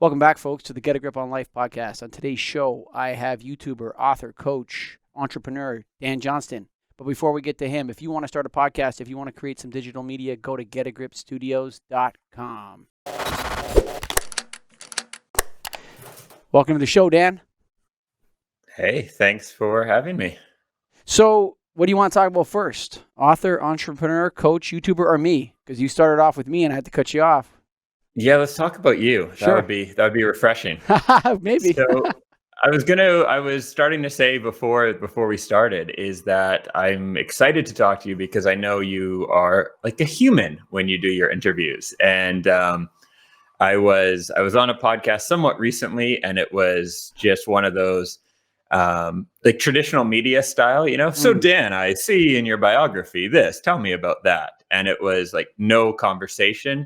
Welcome back, folks, to the Get a Grip on Life podcast. On today's show, I have YouTuber, author, coach, entrepreneur, Dan Johnston. But before we get to him, if you want to start a podcast, if you want to create some digital media, go to getagripstudios.com. Welcome to the show, Dan. Hey, thanks for having me. So what do you want to talk about first? Author, entrepreneur, coach, YouTuber, or me? Because you started off with me and I had to cut you off. Yeah, let's talk about you. Sure. That would be refreshing. Maybe. So I was starting to say before we started is that I'm excited to talk to you because I know you are like a human when you do your interviews. And I was on a podcast somewhat recently, and it was just one of those like traditional media style, So Dan, I see in your biography this, tell me about that. And it was like no conversation.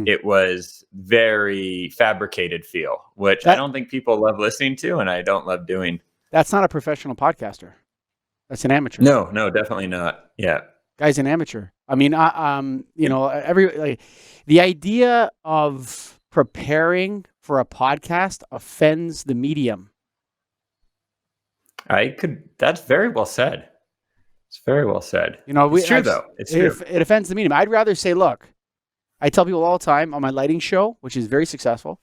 It was very fabricated feel, which I don't think people love listening to, and I don't love doing. That's not a professional podcaster. That's an amateur. No, definitely not. Yeah. Guy's an amateur. I mean, the idea of preparing for a podcast offends the medium. That's very well said. It's very well said. It's true though. It's true. It offends the medium. I'd rather say, look, I tell people all the time on my lighting show, which is very successful.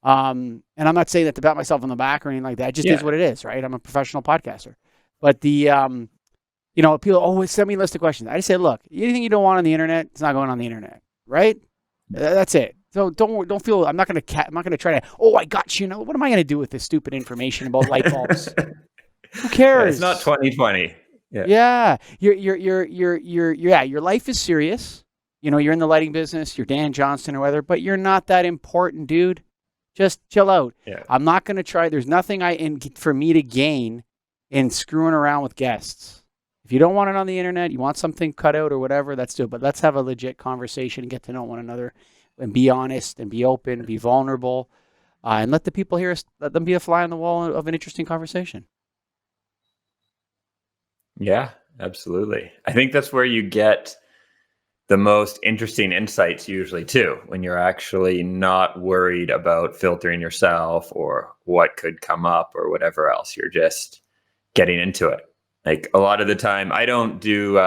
And I'm not saying that to pat myself on the back or anything like that. It just is what it is, right? I'm a professional podcaster. But people always send me a list of questions. I just say, look, anything you don't want on the internet, it's not going on the internet, right? That's it. So don't feel, I'm not going to try to, I got you. What am I going to do with this stupid information about light bulbs? Who cares? Yeah, it's not 2020. Yeah. Your life is serious. You're in the lighting business, you're Dan Johnston or whatever, but you're not that important, dude. Just chill out. Yeah. I'm not going to try. There's nothing for me to gain in screwing around with guests. If you don't want it on the internet, you want something cut out or whatever, that's do it. But let's have a legit conversation and get to know one another and be honest and be open and be vulnerable and let the people hear us, let them be a fly on the wall of an interesting conversation. Yeah, absolutely. I think that's where you get the most interesting insights usually too, when you're actually not worried about filtering yourself or what could come up or whatever else. You're just getting into it. Like a lot of the time, I don't do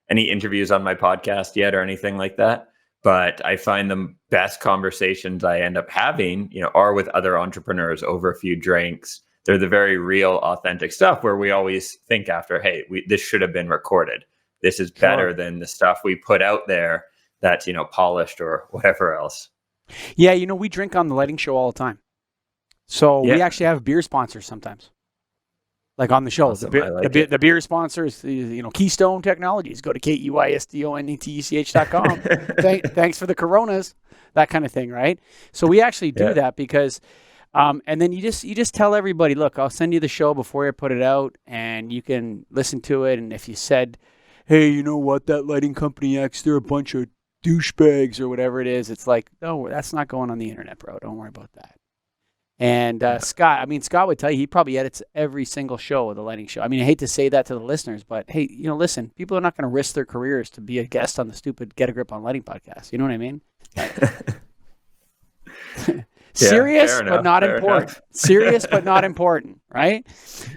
any interviews on my podcast yet or anything like that, but I find the best conversations I end up having, are with other entrepreneurs over a few drinks. They're the very real, authentic stuff where we always think after, hey, this should have been recorded. This is better than the stuff we put out there that's, polished or whatever else. Yeah, we drink on the lighting show all the time. So we actually have beer sponsors sometimes. Like on the show. Awesome. The beer sponsors, Keystone Technologies. Go to KEYSTONETECH.com. Thanks for the Coronas, that kind of thing, right? So we actually do that because and then you just tell everybody, look, I'll send you the show before I put it out and you can listen to it. And if you said, hey, you know what, that lighting company X, they're a bunch of douchebags or whatever it is. It's like, no, that's not going on the internet, bro. Don't worry about that. And Scott would tell you, he probably edits every single show of the lighting show. I mean, I hate to say that to the listeners, but hey, listen, people are not going to risk their careers to be a guest on the stupid Get a Grip on Lighting podcast. You know what I mean? Serious, but not important. Serious, but not important, right?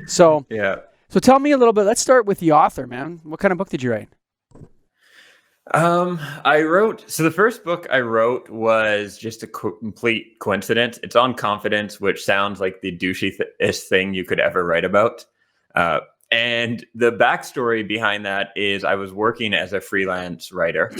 So, So tell me a little bit. Let's start with the author, man. What kind of book did you write? The first book I wrote was just a complete coincidence. It's on confidence, which sounds like the douchiest thing you could ever write about. And the backstory behind that is I was working as a freelance writer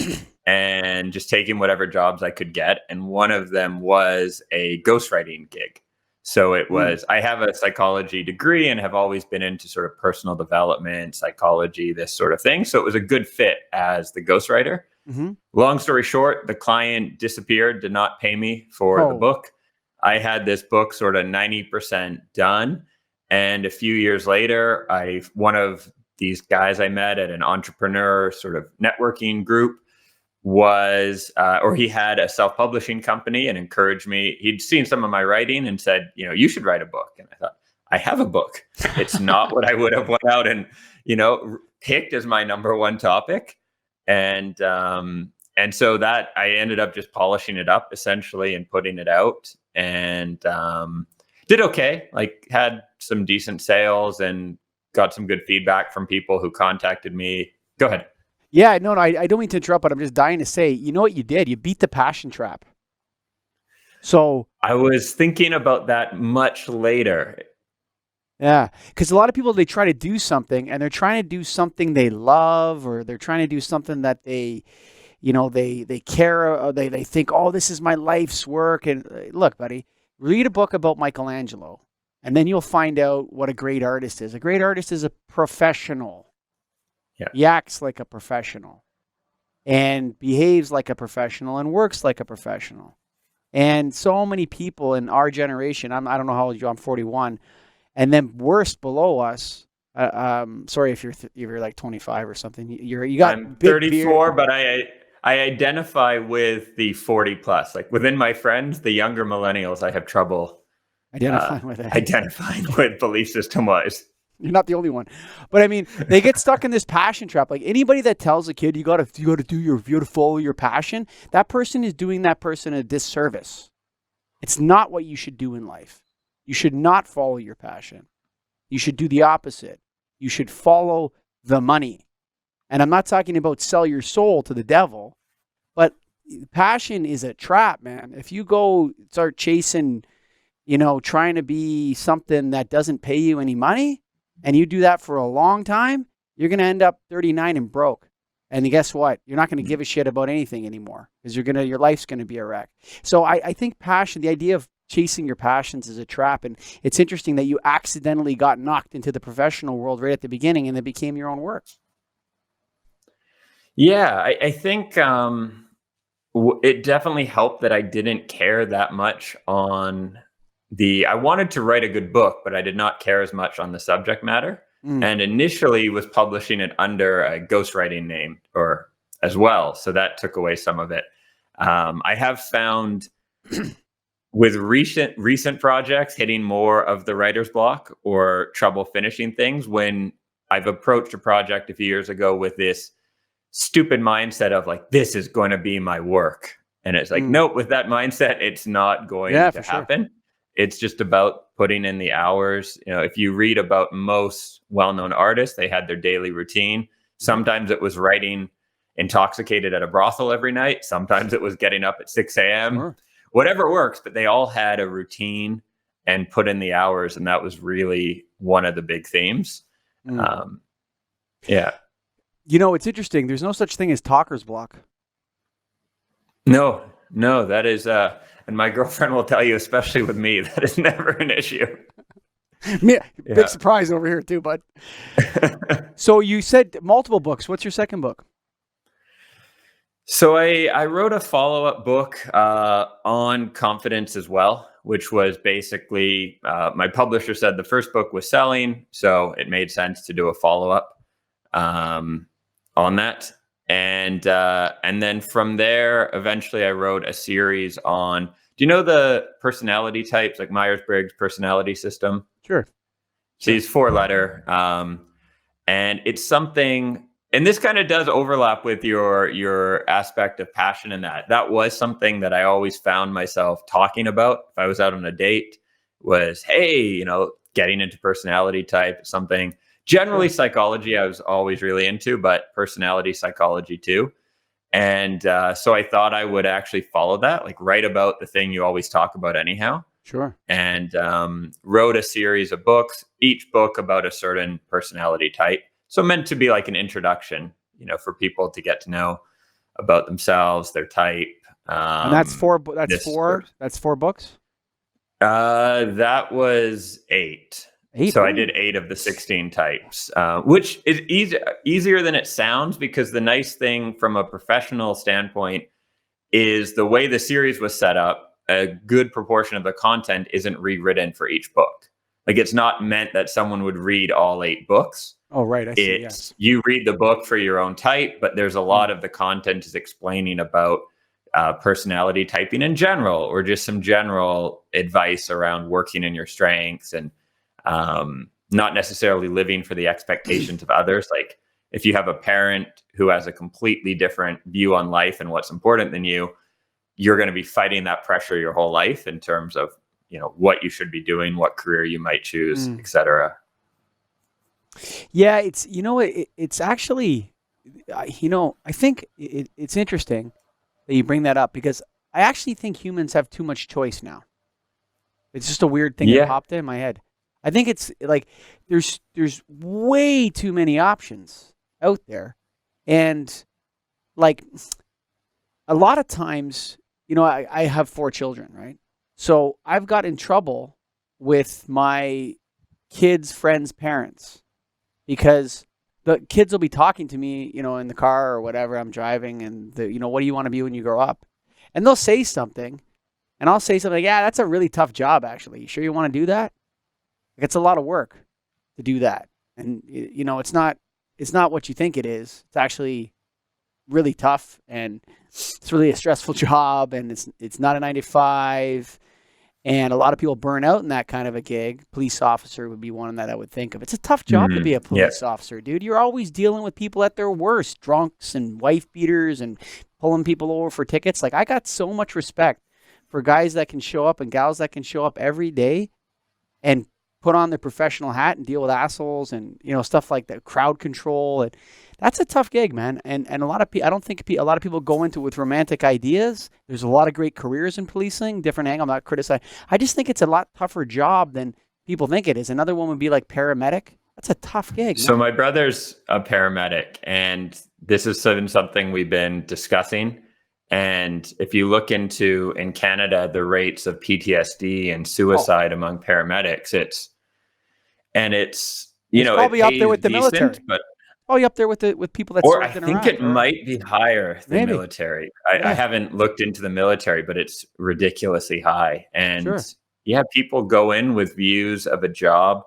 and just taking whatever jobs I could get. And one of them was a ghostwriting gig. So it was, I have a psychology degree and have always been into sort of personal development, psychology, this sort of thing. So it was a good fit as the ghostwriter. Mm-hmm. Long story short, the client disappeared, did not pay me for the book. I had this book sort of 90% done. And a few years later, one of these guys I met at an entrepreneur sort of networking group he had a self-publishing company and encouraged me. He'd seen some of my writing and said, you should write a book. And I thought, I have a book. It's not what I would have went out and, picked as my number one topic. And so that I ended up just polishing it up essentially and putting it out. and did okay. Like had some decent sales and got some good feedback from people who contacted me. Go ahead. Yeah, no, I don't mean to interrupt, but I'm just dying to say, you know what you did? You beat the passion trap. So I was thinking about that much later. yeah, because a lot of people, they try to do something and they're trying to do something they love, or they're trying to do something that they, they care, or they think, oh, this is my life's work. And look, buddy, read a book about Michelangelo, and then you'll find out what a great artist is. A great artist is a professional. Yeah. He acts like a professional and behaves like a professional and works like a professional. And so many people in our generation, I don't know how old you are, I'm 41, and then worse below us. Sorry if you're like 25 or something. You got. I'm 34, but I identify with the 40 plus. Like within my friends, the younger millennials, I have trouble identifying with it. Identifying with belief system wise. You're not the only one, but I mean, they get stuck in this passion trap. Like anybody that tells a kid you got to follow your passion, that person is doing that person a disservice. It's not what you should do in life. You should not follow your passion. You should do the opposite. You should follow the money. And I'm not talking about sell your soul to the devil, but passion is a trap, man. If you go start chasing, trying to be something that doesn't pay you any money, and you do that for a long time, you're going to end up 39 and broke. And guess what? You're not going to give a shit about anything anymore, because your life's going to be a wreck. So I think passion, the idea of chasing your passions, is a trap. And it's interesting that you accidentally got knocked into the professional world right at the beginning, and it became your own work. Yeah, I think it definitely helped that I didn't care that much on I wanted to write a good book, but I did not care as much on the subject matter. And initially was publishing it under a ghostwriting name as well. So that took away some of it. I have found with recent projects hitting more of the writer's block or trouble finishing things when I've approached a project a few years ago with this stupid mindset of like, this is going to be my work. And it's like, nope, with that mindset, it's not going to happen. Sure. It's just about putting in the hours. If you read about most well-known artists, they had their daily routine. Sometimes it was writing intoxicated at a brothel every night. Sometimes it was getting up at 6 a.m. Sure. Whatever works, but they all had a routine and put in the hours. And that was really one of the big themes. Yeah. It's interesting. There's no such thing as talker's block. No, that is, and my girlfriend will tell you, especially with me, that is never an issue. Big surprise over here too, bud. So you said multiple books. What's your second book? So I wrote a follow-up book on confidence as well, which was basically, my publisher said the first book was selling, so it made sense to do a follow-up on that. And then from there, eventually I wrote a series on, do you know the personality types, like Myers-Briggs personality system? Sure. So it's 4-letter. And it's something, and this kind of does overlap with your aspect of passion in that was something that I always found myself talking about. If I was out on a date, was, hey, getting into personality type, something. Generally, psychology I was always really into, but personality psychology too. And so I thought I would actually follow that, like write about the thing you always talk about anyhow. Sure. And wrote a series of books, each book about a certain personality type. So meant to be like an introduction, for people to get to know about themselves, their type. And that's four. That's four books. That was 8. So I did 8 of the 16 types, which is easier than it sounds, because the nice thing from a professional standpoint is the way the series was set up, a good proportion of the content isn't rewritten for each book. Like, it's not meant that someone would read all 8 books. Oh, right. I see. Yes. You read the book for your own type, but there's a lot of the content is explaining about personality typing in general, or just some general advice around working in your strengths and not necessarily living for the expectations of others. Like, if you have a parent who has a completely different view on life and what's important than you, you're going to be fighting that pressure your whole life in terms of, what you should be doing, what career you might choose, etc. Yeah, it's actually, I think it's interesting that you bring that up, because I actually think humans have too much choice now. It's just a weird thing that popped in my head. I think it's like there's way too many options out there. And like a lot of times, I have 4 children, right? So I've got in trouble with my kids' friends' parents, because the kids will be talking to me, in the car or whatever I'm driving, and what do you want to be when you grow up? And they'll say something, and I'll say something like, yeah, that's a really tough job, actually. You sure you want to do that? Like, it's a lot of work to do that. And, it's not what you think it is. It's actually really tough, and it's really a stressful job, and it's not a 9 to 5. And a lot of people burn out in that kind of a gig. Police officer would be one that I would think of. It's a tough job to be a police officer, dude. You're always dealing with people at their worst, drunks and wife beaters and pulling people over for tickets. Like, I got so much respect for guys that can show up and gals that can show up every day and put on their professional hat and deal with assholes and, stuff like that, crowd control. And that's a tough gig, man. And a lot of people, I don't think a lot of people go into it with romantic ideas. There's a lot of great careers in policing, different angle. I'm not criticizing. I just think it's a lot tougher job than people think it is. Another one would be like paramedic. That's a tough gig. So my brother's a paramedic, and this is something we've been discussing. And if you look into, in Canada, the rates of PTSD and suicide among paramedics, it's probably up there with the military, but probably up there with people that or I think it might be higher than military. I haven't looked into the military, but it's ridiculously high. And people go in with views of a job.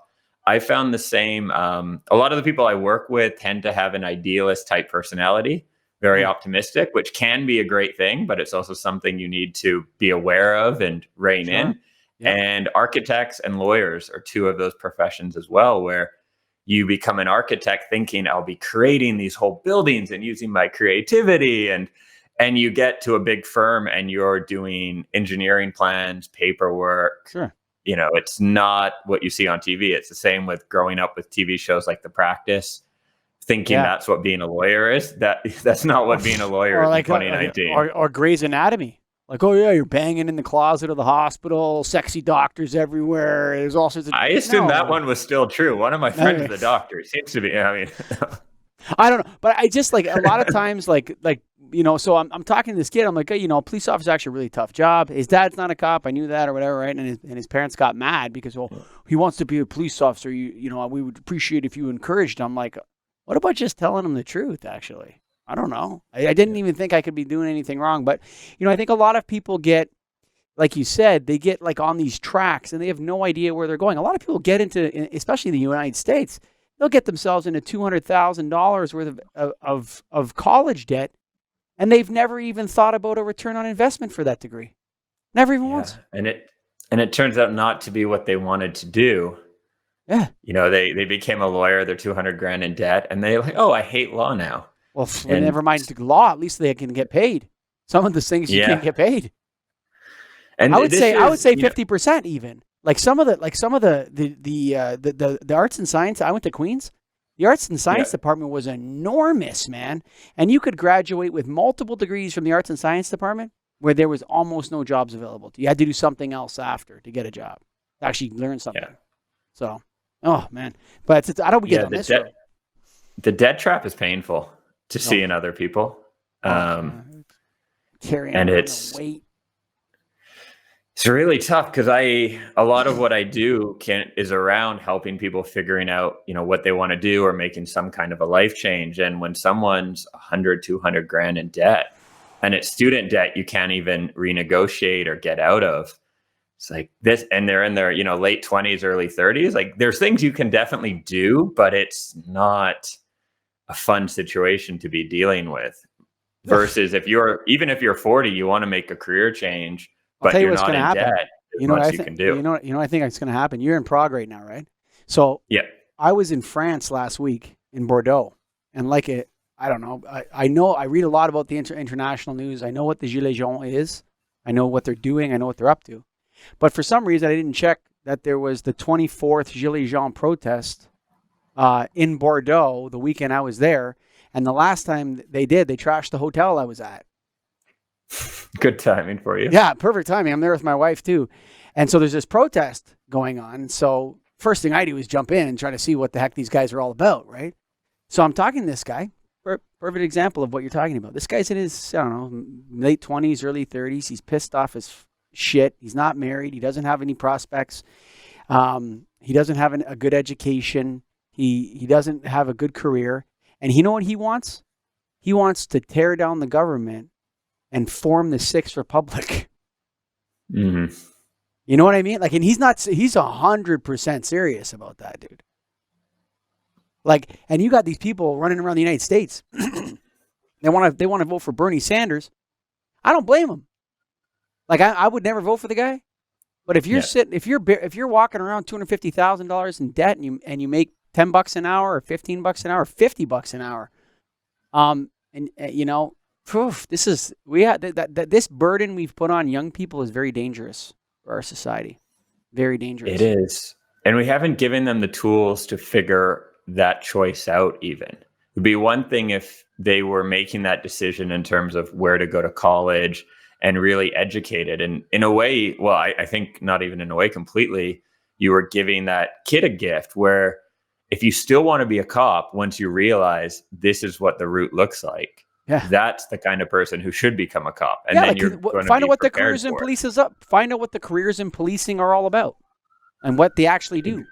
I found the same. A lot of the people I work with tend to have an idealist type personality, very optimistic, which can be a great thing, but it's also something you need to be aware of and rein in. Yep. And architects and lawyers are 2 of those professions as well, where you become an architect thinking I'll be creating these whole buildings and using my creativity, and you get to a big firm and you're doing engineering plans, paperwork. Sure. It's not what you see on TV. It's the same with growing up with TV shows like The Practice, thinking that's what being a lawyer is. That's not what being a lawyer is in 2019. Or Grey's Anatomy. Like, oh yeah, you're banging in the closet of the hospital, sexy doctors everywhere. There's all sorts of. I assume that one was still true. One of my friends is a doctor. He seems to be. I don't know, but I just like a lot of times, so I'm talking to this kid. I'm like, police officer is actually a really tough job. His dad's not a cop. I knew that or whatever, right? And his parents got mad because, he wants to be a police officer. We would appreciate if you encouraged him. I'm like, what about just telling him the truth? Actually, I don't know. I didn't even think I could be doing anything wrong. But, I think a lot of people get, like you said, they get like on these tracks and they have no idea where they're going. A lot of people get into, especially in the United States, they'll get themselves into $200,000 worth of college debt, and they've never even thought about a return on investment for that degree. Never even once. And it turns out not to be what they wanted to do. Yeah. They became a lawyer, they're $200,000 in debt, and they're like, oh, I hate law now. Well, never mind the law, at least they can get paid. Some of the things you can't get paid. And I would say 50% even. Like some of the arts and science. I went to Queens. The arts and science department was enormous, man. And you could graduate with multiple degrees from the arts and science department where there was almost no jobs available. You had to do something else after to get a job, to actually learn something. Yeah. So, oh man, but I don't get on this road. The debt trap is painful to see in other people. Carrying and it's really tough because a lot of what I do is around helping people figuring out, what they want to do or making some kind of a life change. And when someone's $100,000-$200,000 in debt, and it's student debt you can't even renegotiate or get out of, it's like this, and they're in their, late 20s, early 30s. Like there's things you can definitely do, but it's not a fun situation to be dealing with. Versus if you're 40, you want to make a career change, but you're not in debt. You know what I think? You know what I think is going to happen? You're in Prague right now, right? So I was in France last week in Bordeaux, and I don't know. I know I read a lot about the international news. I know what the Gilets jaunes is. I know what they're doing. I know what they're up to. But for some reason, I didn't check that there was the 24th Gilets Jaunes protest in Bordeaux the weekend I was there. And the last time they did, they trashed the hotel I was at. Good timing for you. Yeah, perfect timing. I'm there with my wife too. And so there's this protest going on. So first thing I do is jump in and try to see what the heck these guys are all about, right? So I'm talking to this guy. Perfect example of what you're talking about. This guy's in his, I don't know, late 20s, early 30s. He's pissed off as shit. He's not married. He doesn't have any prospects. He doesn't have a good education. He doesn't have a good career. And you know what he wants? He wants to tear down the government and form the Sixth Republic. Mm-hmm. You know what I mean? Like, and he's 100% serious about that, dude. Like, and you got these people running around the United States. They want to vote for Bernie Sanders. I don't blame them. Like, I would never vote for the guy. But if you're if you're walking around $250,000 in debt and you make $10 an hour or $15 an hour, or $50 an hour, and you know, this burden we've put on young people is very dangerous for our society. Very dangerous. It is. And we haven't given them the tools to figure that choice out even. It would be one thing if they were making that decision in terms of where to go to college and really educated. And in a way, well, I think not even in a way completely, you were giving that kid a gift where if you still want to be a cop, once you realize this is what the route looks like, that's the kind of person who should become a cop. And then you're going to find out what the careers in police is up. Find out what the careers in policing are all about and what they actually do.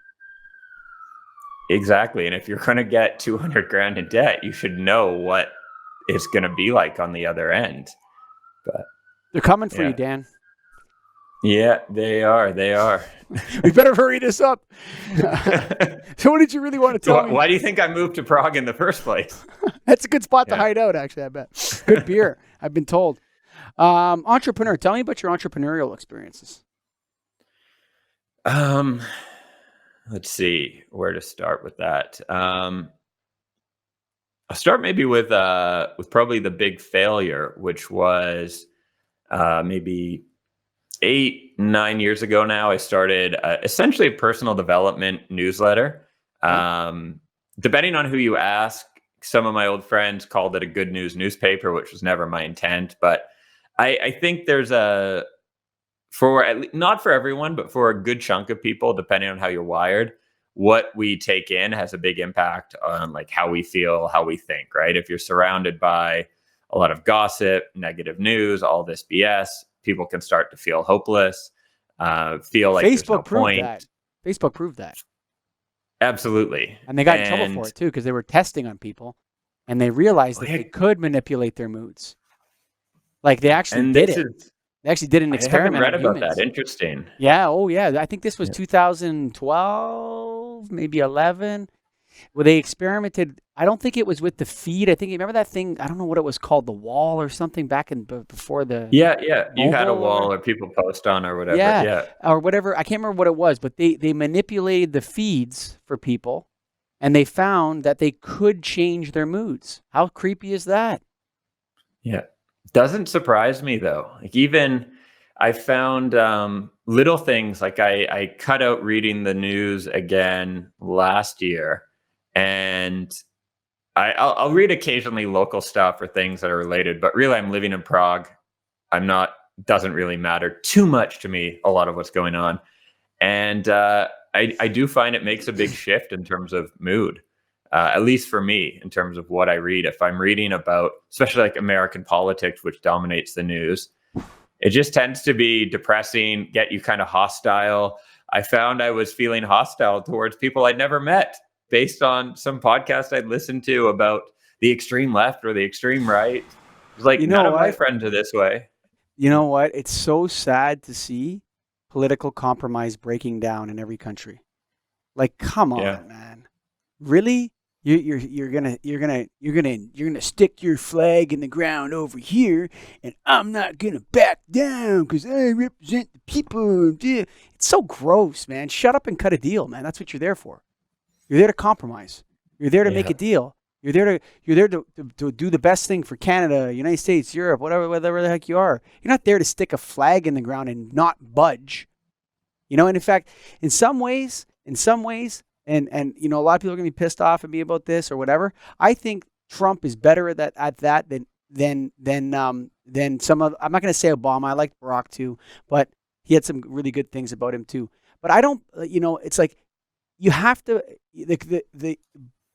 Exactly. And if you're going to get 200 grand in debt, you should know what it's going to be like on the other end. But they're coming for you, Dan. Yeah, they are. They are. We better hurry this up. So what did you really want to tell me? Why do you think I moved to Prague in the first place? That's a good spot to hide out, actually, I bet. Good beer, I've been told. Entrepreneur, tell me about your entrepreneurial experiences. Let's see where to start with that. I'll start maybe with probably the big failure, which was maybe 8-9 years ago now. I started essentially a personal development newsletter. Depending on who you ask, some of my old friends called it a good news newspaper, which was never my intent. But I think there's not for everyone, but for a good chunk of people, depending on how you're wired, what we take in has a big impact on like how we feel, how we think, right? If you're surrounded by a lot of gossip, negative news, all this BS, people can start to feel hopeless, feel like there's no point. Facebook proved that. Absolutely. And they got in trouble for it too, because they were testing on people and they realized that they could manipulate their moods. Like they actually did it. They actually did an experiment. I haven't read about that. Interesting. Yeah. Oh, yeah. I think this was 2012, maybe 11. Well, they experimented. I don't think it was with the feed. I think, remember that thing? I don't know what it was called, the wall or something back in before the. Yeah. You had a wall or people post on or whatever. Yeah. Or whatever. I can't remember what it was, but they manipulated the feeds for people and they found that they could change their moods. How creepy is that? Yeah. Doesn't surprise me though. Like even I found little things like I cut out reading the news again last year, and I'll read occasionally local stuff or things that are related, but really I'm living in Prague. Doesn't really matter too much to me, a lot of what's going on. And I do find it makes a big shift in terms of mood. At least for me, in terms of what I read. If I'm reading about, especially like American politics, which dominates the news, it just tends to be depressing, get you kind of hostile. I found I was feeling hostile towards people I'd never met based on some podcast I'd listened to about the extreme left or the extreme right. It's like, none of my friends are this way. You know what? It's so sad to see political compromise breaking down in every country. Like, come on, man. Really? You're gonna stick your flag in the ground over here, and I'm not gonna back down because I represent the people. It's so gross, man. Shut up and cut a deal, man. That's what you're there for. You're there to compromise. You're there to make a deal. You're there to do the best thing for Canada, United States, Europe, whatever the heck you are. You're not there to stick a flag in the ground and not budge. And in fact, in some ways, and a lot of people are gonna be pissed off at me about this or whatever. I think Trump is better at that than some of. I'm not gonna say Obama. I liked Barack too, but he had some really good things about him too. But I don't. It's like you have to.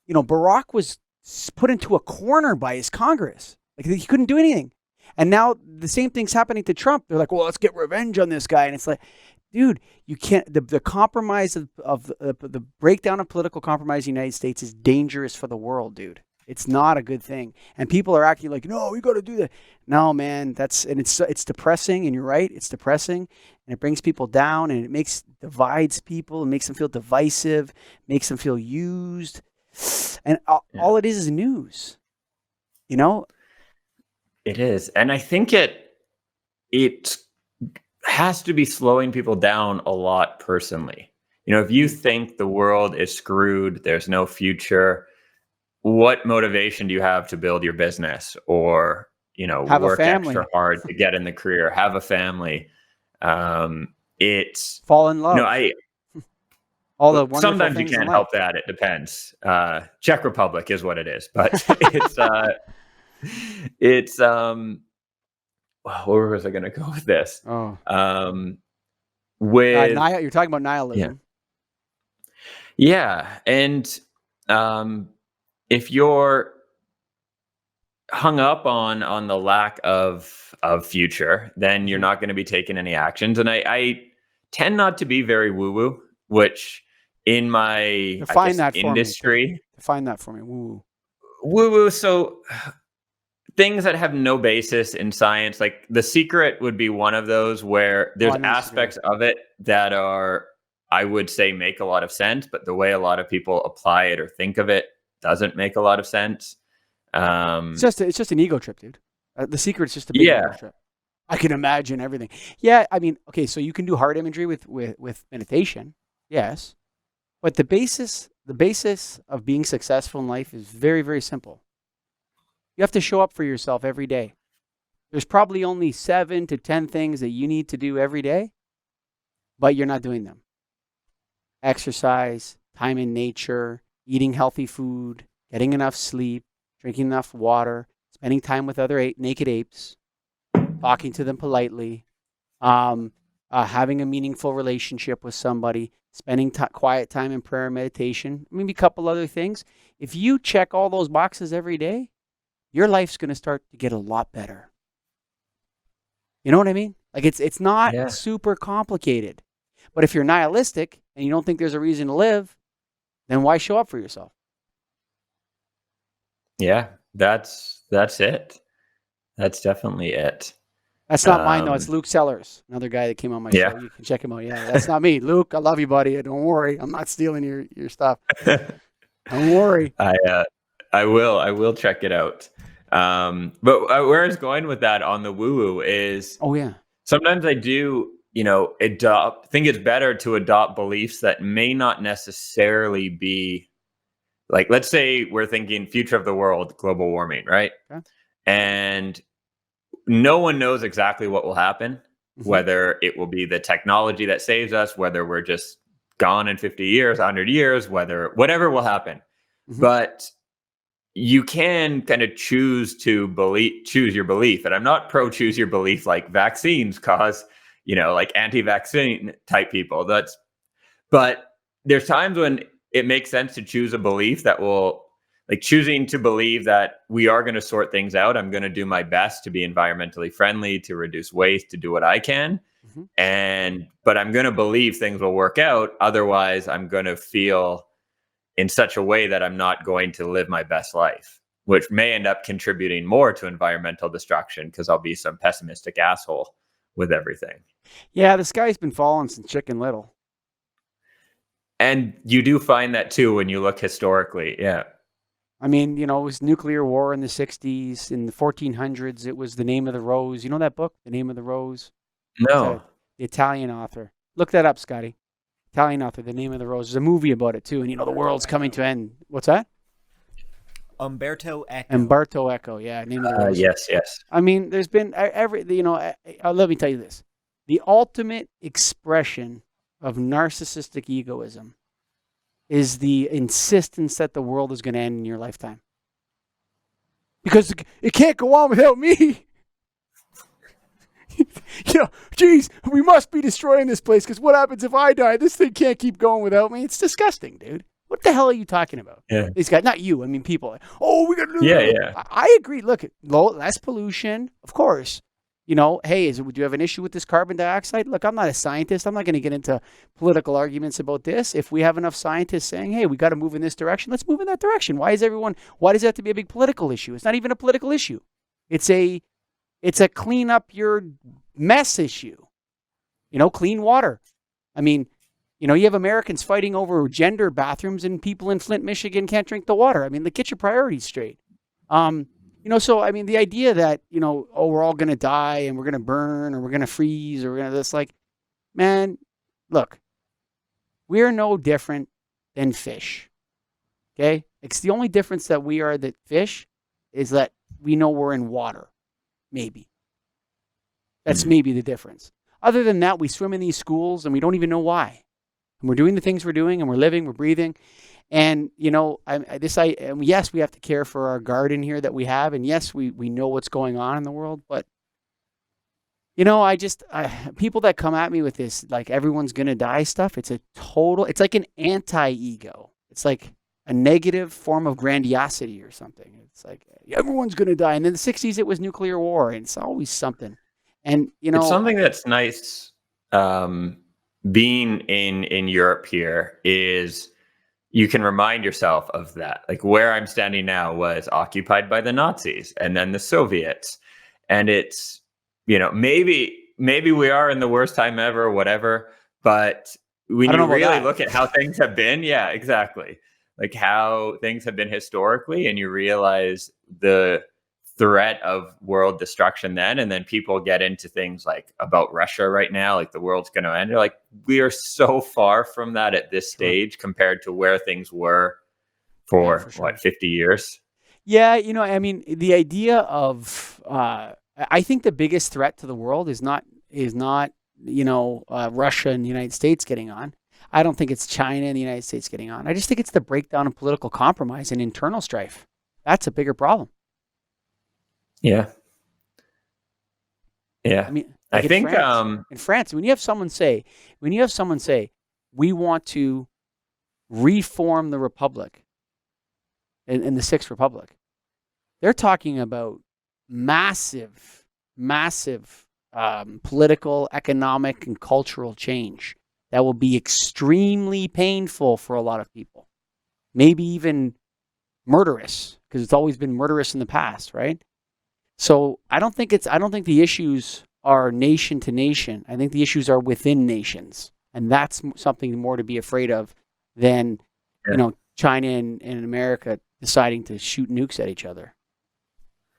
Barack was put into a corner by his Congress. Like he couldn't do anything. And now the same thing's happening to Trump. They're like, well, let's get revenge on this guy. And it's like, dude, you can't. The compromise of the breakdown of political compromise in the United States is dangerous for the world, dude. It's not a good thing. And people are acting like, no, we got to do that. No, man, it's depressing. And you're right, it's depressing, and it brings people down, and it divides people, and makes them feel divisive, makes them feel used, and all it is news. It is, and I think it has to be slowing people down a lot personally. If you think the world is screwed, there's no future, what motivation do you have to build your business or, work extra hard to get in the career, have a family? It's fall in love. All the wonderful sometimes things you can't help that. It depends. Czech Republic is what it is, but it's where was I going to go with this? Oh, with you're talking about nihilism. Yeah, and if you're hung up on the lack of future, then you're not going to be taking any actions. And I tend not to be very woo-woo, which in my industry. Define that for me. Woo-woo. Woo-woo. So things that have no basis in science, like The Secret would be one of those where there's aspects of it that are, I would say, make a lot of sense, but the way a lot of people apply it or think of it doesn't make a lot of sense. It's just an ego trip, dude. The Secret's just a big ego trip. I can imagine everything. Yeah, I mean, okay, so you can do heart imagery with meditation, yes, but the basis of being successful in life is very, very simple. You have to show up for yourself every day. There's probably only 7 to 10 things that you need to do every day, but you're not doing them. Exercise, time in nature, eating healthy food, getting enough sleep, drinking enough water, spending time with other naked apes, talking to them politely, having a meaningful relationship with somebody, spending quiet time in prayer and meditation, maybe a couple other things. If you check all those boxes every day, your life's going to start to get a lot better. You know what I mean? Like it's not super complicated. But if you're nihilistic and you don't think there's a reason to live, then why show up for yourself? Yeah, that's it. That's definitely it. That's not mine, though. It's Luke Sellers, another guy that came on my show. You can check him out. Yeah, that's not me. Luke, I love you, buddy. Don't worry. I'm not stealing your stuff. Don't worry. I will check it out. But where I was going with that on the woo-woo is, sometimes I do, think it's better to adopt beliefs that may not necessarily be, like, let's say we're thinking future of the world, global warming, right? Okay. And no one knows exactly what will happen, whether it will be the technology that saves us, whether we're just gone in 50 years, 100 years, whatever will happen. But you can kind of choose your belief. And I'm not pro choose your belief like vaccines cause, like anti-vaccine type people. But there's times when it makes sense to choose a belief that will, like choosing to believe that we are going to sort things out. I'm going to do my best to be environmentally friendly, to reduce waste, to do what I can. But I'm going to believe things will work out. Otherwise, I'm going to feel in such a way that I'm not going to live my best life, which may end up contributing more to environmental destruction because I'll be some pessimistic asshole with everything. Yeah, the sky's been falling since Chicken Little. And you do find that too when you look historically. Yeah. I mean, it was nuclear war in the 60s. In the 1400s, it was The Name of the Rose. You know that book, The Name of the Rose? No. The Italian author. Look that up, Scotty. Italian author, The Name of the Rose. There's a movie about it too. And, the world's coming to end. What's that? Umberto Eco. Umberto Eco, yeah, name of the rose. Yes. I mean, there's been let me tell you this. The ultimate expression of narcissistic egoism is the insistence that the world is going to end in your lifetime. Because it can't go on without me. Geez, we must be destroying this place because what happens if I die? This thing can't keep going without me. It's disgusting, dude. What the hell are you talking about? Yeah. These guys, not you. I mean, people. Oh, we got to do Yeah. I agree. Look, less pollution, of course. Hey, do you have an issue with this carbon dioxide? Look, I'm not a scientist. I'm not going to get into political arguments about this. If we have enough scientists saying, hey, we got to move in this direction, let's move in that direction. Why does it have to be a big political issue? It's not even a political issue. It's a clean up your mess issue. Clean water. I mean, you have Americans fighting over gender bathrooms and people in Flint, Michigan can't drink the water. I mean, get your priorities straight. So, I mean, the idea that, we're all going to die and we're going to burn or we're going to freeze or we're going to this, man, look, we're no different than fish. Okay? It's the only difference that we are that fish is that we know we're in water. Maybe. That's maybe the difference. Other than that, we swim in these schools and we don't even know why. And we're doing the things we're doing and we're living, we're breathing. And, yes, we have to care for our garden here that we have. And yes, we know what's going on in the world. But, people that come at me with this, like everyone's going to die stuff, it's like an anti-ego. It's like a negative form of grandiosity or something. It's like everyone's going to die. And in the 60s, it was nuclear war. And it's always something. And, it's something that's nice being in Europe here is you can remind yourself of that. Like where I'm standing now was occupied by the Nazis and then the Soviets. And it's, maybe we are in the worst time ever, whatever. But when you really look at how things have been, yeah, exactly. Like how things have been historically, and you realize the threat of world destruction then, and then people get into things like about Russia right now, like the world's going to end. They're like, we are so far from that at this stage compared to where things were for 50 years. Yeah. I mean, the idea of, I think the biggest threat to the world is not Russia and the United States getting on. I don't think it's China and the United States getting on. I just think it's the breakdown of political compromise and internal strife. That's a bigger problem. Yeah. I mean, I think in France, when you have someone say, we want to reform the republic in the Sixth Republic, they're talking about massive political, economic, and cultural change that will be extremely painful for a lot of people, maybe even murderous, because it's always been murderous in the past, right? So I don't think the issues are nation to nation. I think the issues are within nations, and that's something more to be afraid of than China and America deciding to shoot nukes at each other.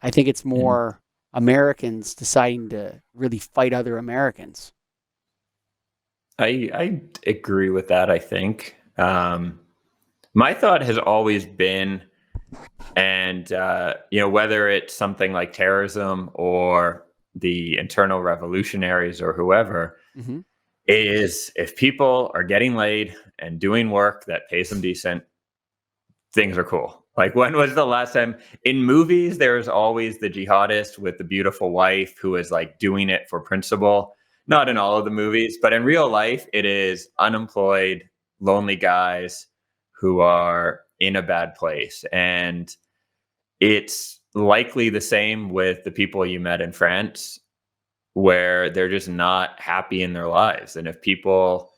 I think it's more Americans deciding to really fight other Americans. I agree with that. I think my thought has always been. And, whether it's something like terrorism or the internal revolutionaries or whoever, is if people are getting laid and doing work that pays them decent, things are cool. Like when was the last time in movies, there's always the jihadist with the beautiful wife who is like doing it for principle. Not in all of the movies, but in real life, it is unemployed, lonely guys who are in a bad place. And it's likely the same with the people you met in France, where they're just not happy in their lives. And if people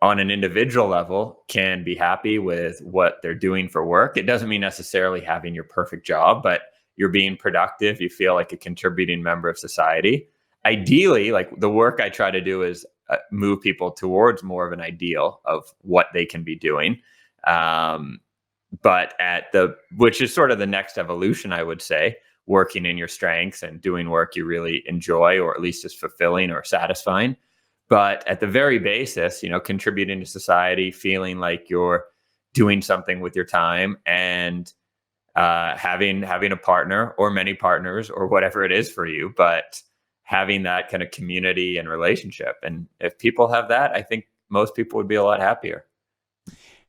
on an individual level can be happy with what they're doing for work, it doesn't mean necessarily having your perfect job, but you're being productive. You feel like a contributing member of society. Ideally, like the work I try to do is move people towards more of an ideal of what they can be doing. But which is sort of the next evolution, I would say, working in your strengths and doing work you really enjoy, or at least is fulfilling or satisfying. But at the very basis, contributing to society, feeling like you're doing something with your time and having a partner or many partners or whatever it is for you, but having that kind of community and relationship. And if people have that, I think most people would be a lot happier.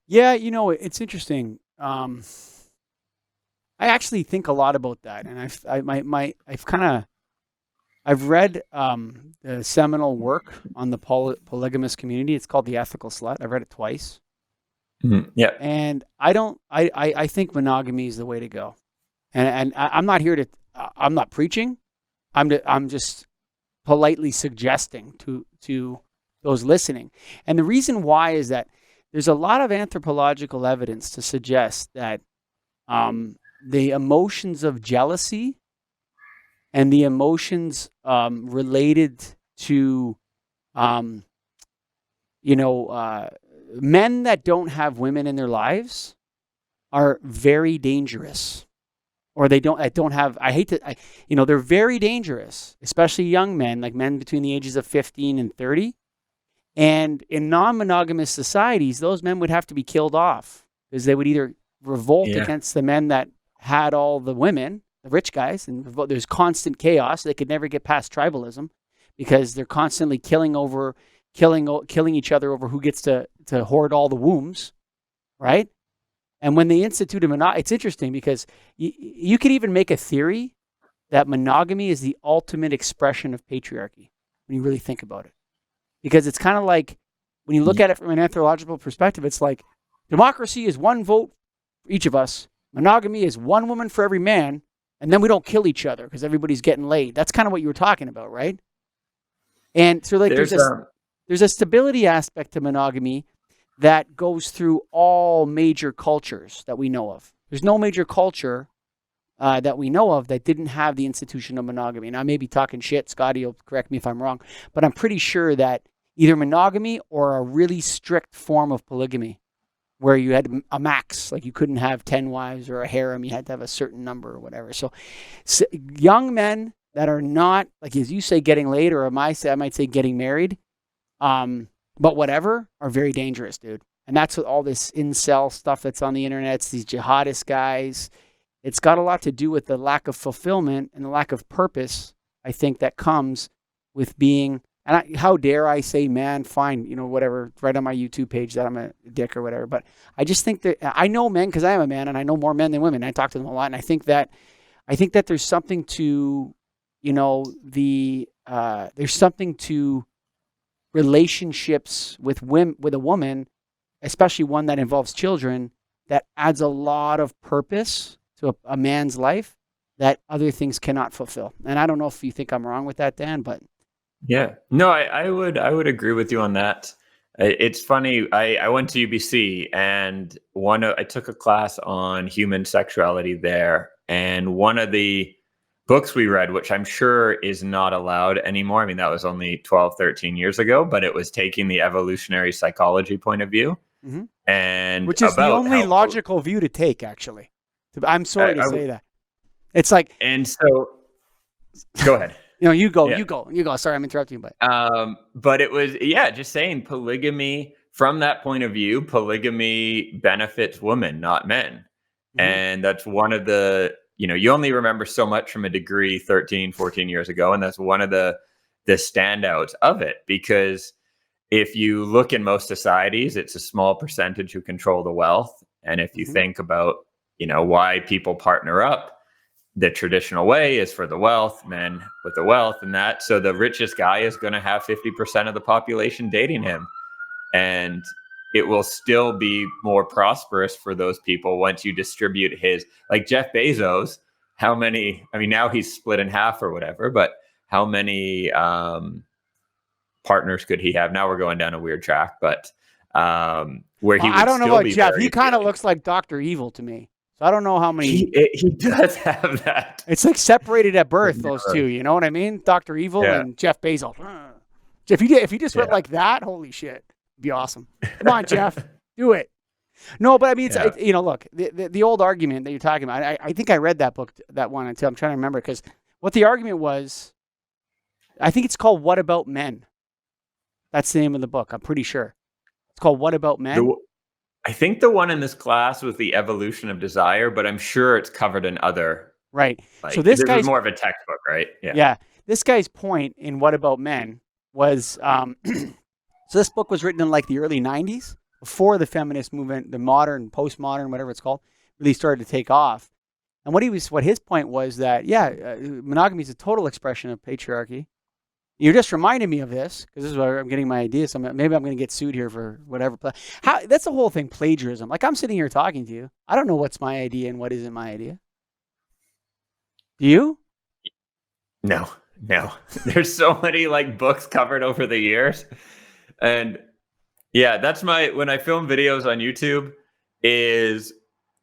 Yeah, it's interesting. I actually think a lot about that, and I've read the seminal work on the polygamous community. It's called The Ethical Slut. I've read it twice. Yeah. And I think monogamy is the way to go. And I'm not here to, I'm not preaching. I'm just politely suggesting to those listening. And the reason why is that there's a lot of anthropological evidence to suggest that the emotions of jealousy and the emotions related to, men that don't have women in their lives are very dangerous, or they're very dangerous, especially young men, like men between the ages of 15 and 30. And in non-monogamous societies, those men would have to be killed off because they would either revolt against the men that had all the women, the rich guys, and there's constant chaos. They could never get past tribalism because they're constantly killing each other over who gets to hoard all the wombs, right? And when they instituted monogamy, it's interesting because you could even make a theory that monogamy is the ultimate expression of patriarchy when you really think about it. Because it's kind of like, when you look at it from an anthropological perspective, it's like democracy is one vote for each of us. Monogamy is one woman for every man. And then we don't kill each other because everybody's getting laid. That's kind of what you were talking about, right? And so there's a stability aspect to monogamy that goes through all major cultures that we know of. There's no major culture that we know of that didn't have the institution of monogamy. And I may be talking shit. Scotty will correct me if I'm wrong. But I'm pretty sure that either monogamy or a really strict form of polygamy where you had a max, like you couldn't have 10 wives or a harem. You had to have a certain number or whatever. So young men that are not, like as you say, getting laid, or I might say getting married, but whatever, are very dangerous, dude. And that's what all this incel stuff that's on the internet, it's these jihadist guys. It's got a lot to do with the lack of fulfillment and the lack of purpose, I think, that comes with being, how dare I say man, fine, whatever, right on my YouTube page that I'm a dick or whatever. But I just think that I know men because I am a man and I know more men than women. I talk to them a lot. And I think that there's something to, there's something to relationships with a woman, especially one that involves children, that adds a lot of purpose to a man's life that other things cannot fulfill. And I don't know if you think I'm wrong with that, Dan, but yeah, no, I would agree with you on that. It's funny. I went to UBC and I took a class on human sexuality there, and one of the books we read, which I'm sure is not allowed anymore. I mean, that was only 12, 13 years ago, but it was taking the evolutionary psychology point of view. Mm-hmm. And which is the only logical view to take, actually. I'm sorry to say that. It's like, and so go ahead. You go. Sorry, I'm interrupting you, but it was, just saying polygamy from that point of view, polygamy benefits women, not men. Mm-hmm. And that's one of the, you only remember so much from a degree 13, 14 years ago. And that's one of the standouts of it, because if you look in most societies, it's a small percentage who control the wealth. And if you think about, why people partner up, the traditional way is for the wealth, men with the wealth and that. So the richest guy is going to have 50% of the population dating him. And it will still be more prosperous for those people once you distribute like Jeff Bezos, now he's split in half or whatever, but how many partners could he have? Now we're going down a weird track, but where he would I don't know about Jeff. He kind of appealing. looks like Dr. Evil to me. So I don't know how many. He does have that. It's like separated at birth, those two. You know what I mean? Dr. Evil and Jeff Bezos. If you just went like that, holy shit, it'd be awesome. Come on, Jeff, do it. No, but I mean, it's look, the old argument that you're talking about. I think I read that book, that one until I'm trying to remember, because what the argument was, I think it's called "What About Men." That's the name of the book. I'm pretty sure it's called "What About Men." I think the one in this class was the evolution of desire, but I'm sure it's covered in other, Right. So like, this this was guy's more of a textbook, right? Yeah. yeah, this guy's point in What About Men was so this book was written in like the early 90s before the feminist movement, the modern, postmodern, whatever it's called, really started to take off. And what his point was that, monogamy is a total expression of patriarchy. You just reminded me of this because this is where I'm getting my ideas. So maybe I'm going to get sued here for whatever. That's the whole thing, plagiarism. Like I'm sitting here talking to you. I don't know what's my idea and what isn't my idea. Do you? No. There's so many like books covered over the years. And yeah, that's when I film videos on YouTube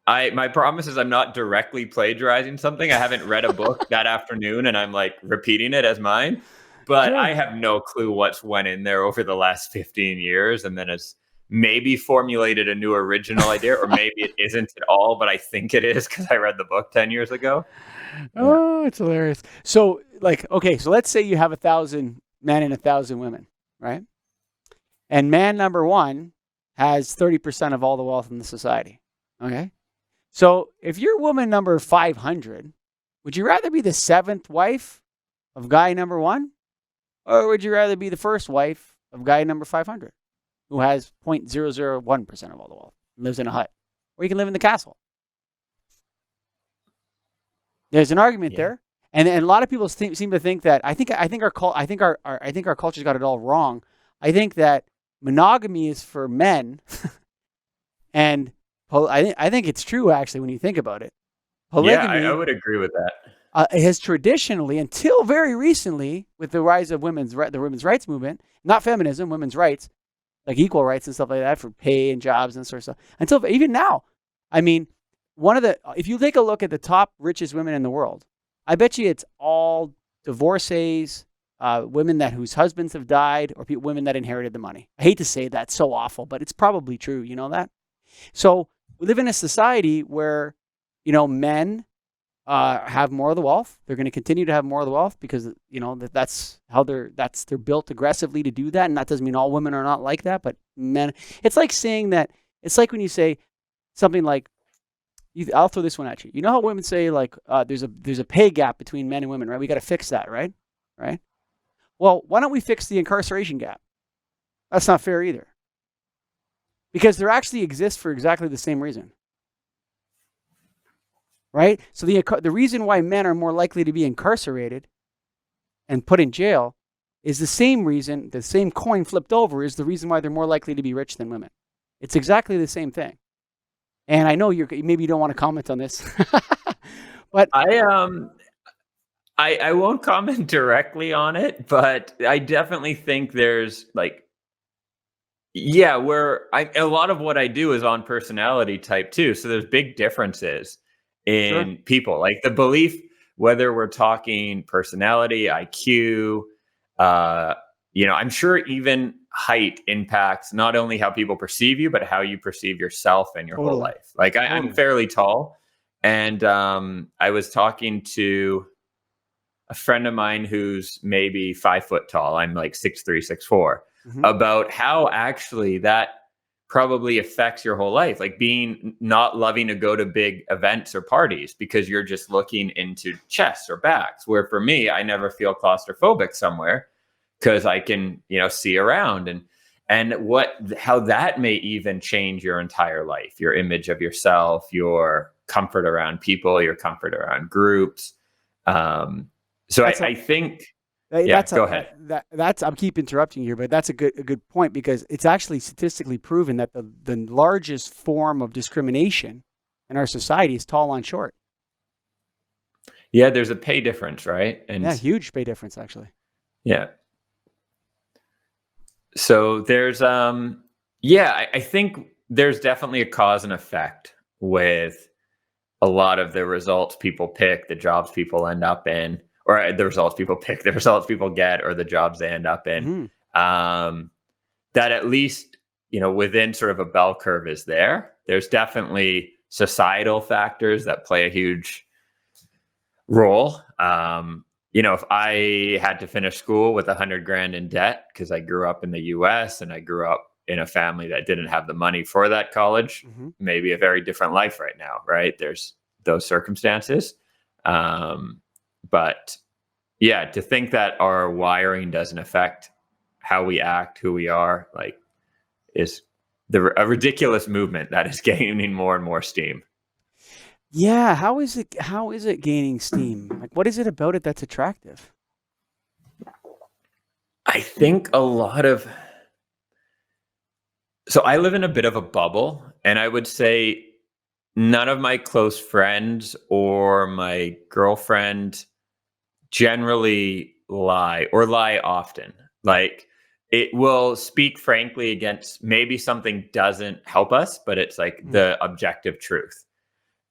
my promise is I'm not directly plagiarizing something. I haven't read a book that afternoon and I'm like repeating it as mine, but Sure. I have no clue what's went in there over the last 15 years. And then it's maybe formulated a new original idea, or maybe it isn't at all, but I think it is because I read the book 10 years ago. Oh, it's hilarious. So okay, so let's say you have 1,000 men and 1,000 women, right? And man number one has 30% of all the wealth in the society. Okay. So if you're woman number 500, would you rather be the seventh wife of guy number one? Or would you rather be the first wife of guy number 500, who has 0.001% of all the wealth, lives in a hut, or you can live in the castle? There's an argument there, and a lot of people seem to think that I think our culture's got it all wrong. I think that monogamy is for men, and I think it's true actually when you think about it. Polygamy, I would agree with that. Has traditionally, until very recently, with the rise of the women's rights movement, not feminism, women's rights, like equal rights and stuff like that for pay and jobs and sort of stuff. Until even now, I mean, if you take a look at the top richest women in the world, I bet you it's all divorcees, women whose husbands have died, or women that inherited the money. I hate to say that, so awful, but it's probably true. You know that? So we live in a society where, men have more of the wealth. They're going to continue to have more of the wealth because that's how they're built aggressively to do that. And that doesn't mean all women are not like that, but men. It's like saying that. It's like when you say something like, I'll throw this one at you. You know how women say like there's a pay gap between men and women, right? We got to fix that, right? Right. Well, why don't we fix the incarceration gap? That's not fair either, because there actually exists for exactly the same reason. Right? So the reason why men are more likely to be incarcerated and put in jail is the same reason, the same coin flipped over is the reason why they're more likely to be rich than women. It's exactly the same thing. And I know maybe you don't want to comment on this, but I won't comment directly on it, but I definitely think there's like, a lot of what I do is on personality type too. So there's big differences in people, like the belief, whether we're talking personality, IQ, I'm sure even height impacts not only how people perceive you, but how you perceive yourself and your whole life. Like I'm fairly tall, and I was talking to a friend of mine who's maybe 5 foot tall. I'm like 6'3", 6'4", about how actually that probably affects your whole life, like being not loving to go to big events or parties because you're just looking into chests or backs, where for me, I never feel claustrophobic somewhere because I can, see around, and how that may even change your entire life, your image of yourself, your comfort around people, your comfort around groups. So I think go ahead. I'm keep interrupting you, but that's a good point, because it's actually statistically proven that the largest form of discrimination in our society is tall on short. Yeah, there's a pay difference, right? And huge pay difference actually. Yeah. So there's I think there's definitely a cause and effect with a lot of the results people pick, the jobs people end up in, or the results people pick, the results people get, or the jobs they end up in. That at least, within sort of a bell curve is there. There's definitely societal factors that play a huge role. If I had to finish school with $100,000 in debt because I grew up in the US and I grew up in a family that didn't have the money for that college, maybe a very different life right now, right? There's those circumstances. But yeah, to think that our wiring doesn't affect how we act, who we are, like, is a ridiculous movement that is gaining more and more steam. Yeah, how is it gaining steam? Like, what is it about it that's attractive? I think a lot of so I live in a bit of a bubble, and I would say none of my close friends or my girlfriend generally lie or lie often. Like, it will speak frankly against maybe something doesn't help us, but it's like the objective truth.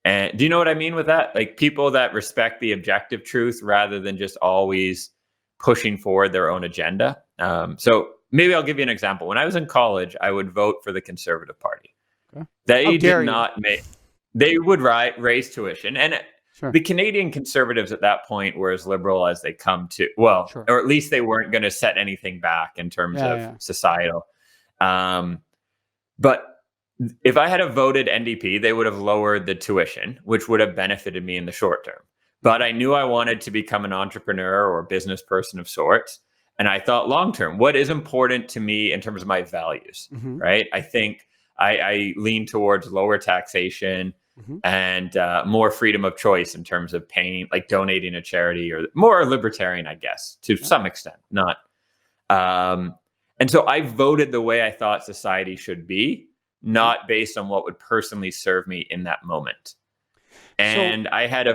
And do you know what I mean with that? Like, people that respect the objective truth rather than just always pushing forward their own agenda. So maybe I'll give you an example. When I was in college, I would vote for the Conservative Party. Okay. They did not make. They would raise tuition, and Sure. the Canadian Conservatives at that point were as liberal as they come to. Well, Sure. or at least they weren't going to set anything back in terms of societal. But if I had voted NDP, they would have lowered the tuition, which would have benefited me in the short term. But I knew I wanted to become an entrepreneur or a business person of sorts. And I thought long term, what is important to me in terms of my values, right? I think I lean towards lower taxation and more freedom of choice in terms of paying, like donating a charity, or more libertarian, I guess, to some extent. Not. And so I voted the way I thought society should be, not based on what would personally serve me in that moment. And I had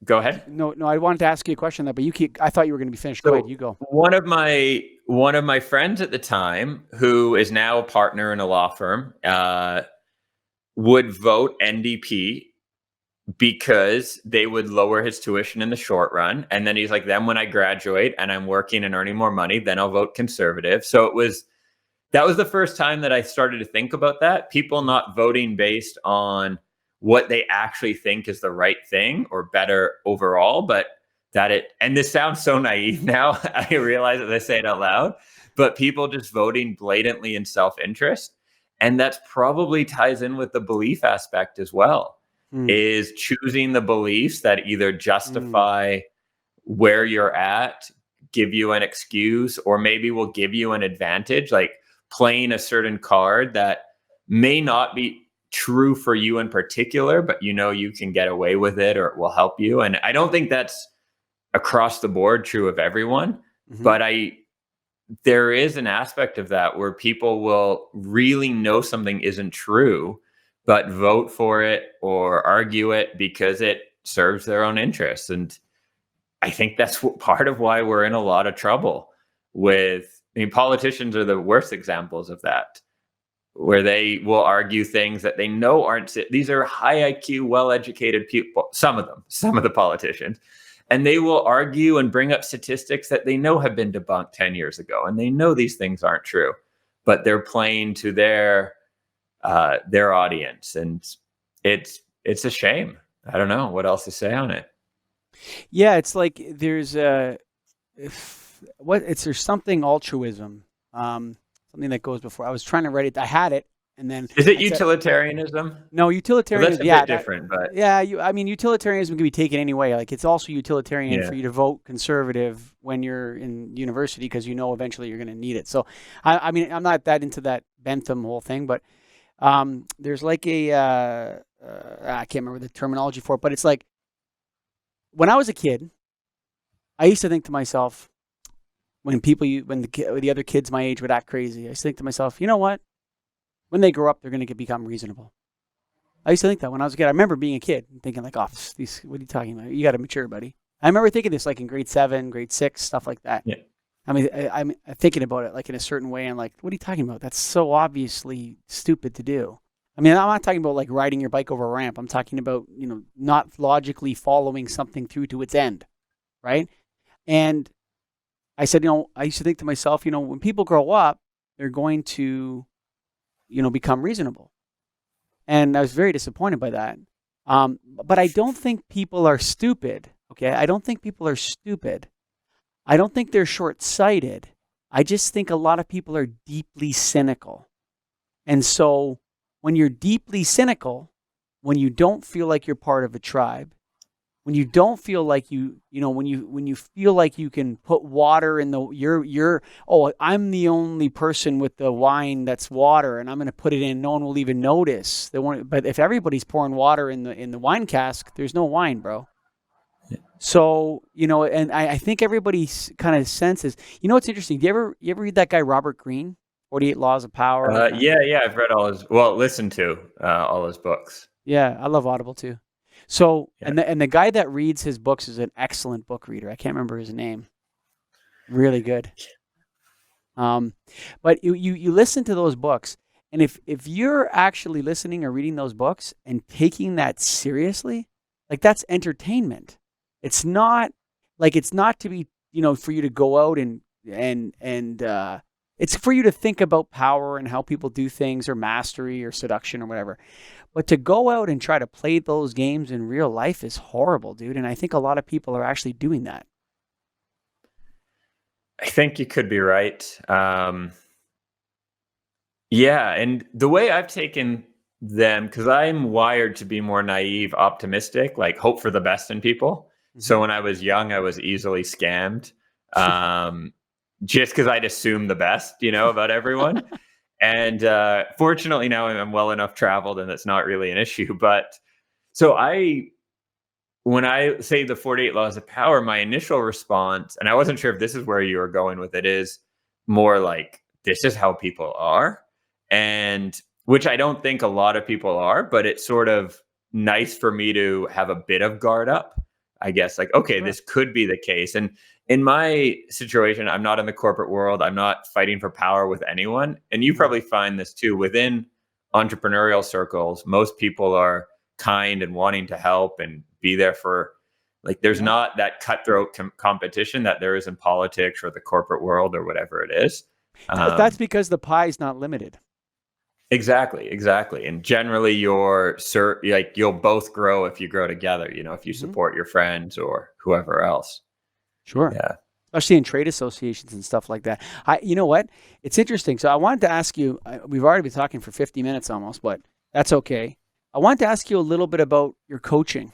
go ahead. No, I wanted to ask you a question but I thought you were going to be finished. Go ahead, you go. One of my friends at the time, who is now a partner in a law firm, would vote NDP because they would lower his tuition in the short run. And then he's like, then when I graduate and I'm working and earning more money, then I'll vote Conservative. So that was the first time that I started to think about that. People not voting based on what they actually think is the right thing or better overall, but and this sounds so naive now. I realize that I say it out loud, but people just voting blatantly in self-interest. And that's probably ties in with the belief aspect as well, is choosing the beliefs that either justify where you're at, give you an excuse, or maybe will give you an advantage, like playing a certain card that may not be true for you in particular, but you can get away with it, or it will help you. And I don't think that's across the board true of everyone, but there is an aspect of that where people will really know something isn't true, but vote for it or argue it because it serves their own interests. And I think that's part of why we're in a lot of trouble with, politicians are the worst examples of that, where they will argue things that they know aren't. These are high IQ, well-educated people, some of the politicians, and they will argue and bring up statistics that they know have been debunked 10 years ago, and they know these things aren't true, but they're playing to their audience, and it's a shame. I don't know what else to say on it. Yeah, it's like there's there's something altruism, something that goes before. I was trying to write it. I had it, and then is it utilitarianism? No, utilitarianism. Well, that's a bit different, but utilitarianism can be taken any way. Like, it's also utilitarian for you to vote Conservative when you're in university because eventually you're going to need it. So, I'm not that into that Bentham whole thing, but there's like I can't remember the terminology for it, but it's like when I was a kid, I used to think to myself, when the other kids my age would act crazy, I used to think to myself, you know what? When they grow up, they're going to become reasonable. I used to think that when I was a kid. I remember being a kid and thinking like, oh, what are you talking about? You got to mature, buddy. I remember thinking this like in grade 7, grade 6, stuff like that. Yeah. I'm thinking about it like in a certain way. And like, what are you talking about? That's so obviously stupid to do. I'm not talking about like riding your bike over a ramp. I'm talking about, not logically following something through to its end. Right. And I said, I used to think to myself, when people grow up, they're going to, become reasonable. And I was very disappointed by that. But I don't think people are stupid. Okay. I don't think people are stupid. I don't think they're short-sighted. I just think a lot of people are deeply cynical. And so when you're deeply cynical, when you don't feel like you're part of a tribe, when you don't feel like when you feel like you can put water in I'm the only person with the wine that's water, and I'm going to put it in, no one will even notice. But if everybody's pouring water in the wine cask, there's no wine, bro. So, and I think everybody kind of senses, what's interesting. Do you ever read that guy, Robert Greene, 48 Laws of Power? Yeah, I've read listened to all his books. Yeah, I love Audible too. So, Yeah. and the guy that reads his books is an excellent book reader. I can't remember his name. Really good. But you listen to those books, and if you're actually listening or reading those books and taking that seriously, like, that's entertainment. It's not to be, for you to go out and it's for you to think about power and how people do things, or mastery or seduction or whatever. But to go out and try to play those games in real life is horrible, dude. And I think a lot of people are actually doing that. I think you could be right. Yeah, and the way I've taken them, because I'm wired to be more naive, optimistic, like hope for the best in people. Mm-hmm. So when I was young, I was easily scammed, just because I'd assume the best, about everyone. And fortunately now I'm well enough traveled and it's not really an issue. But so when I say the 48 Laws of Power, my initial response, and I wasn't sure if this is where you were going with it, is more like, this is how people are. And which I don't think a lot of people are, but it's sort of nice for me to have a bit of guard up, I guess. Like, okay, Sure. This could be the case. And in my situation, I'm not in the corporate world. I'm not fighting for power with anyone. And you probably find this too. Within entrepreneurial circles, most people are kind and wanting to help and be there for, like, there's not that cutthroat competition that there is in politics or the corporate world or whatever it is. That's because the pie is not limited. Exactly. And generally you'll both grow if you grow together, if you support your friends or whoever else. Sure. Yeah. Especially in trade associations and stuff like that. You know what? It's interesting. So I wanted to ask you, we've already been talking for 50 minutes almost, but that's okay. I wanted to ask you a little bit about your coaching,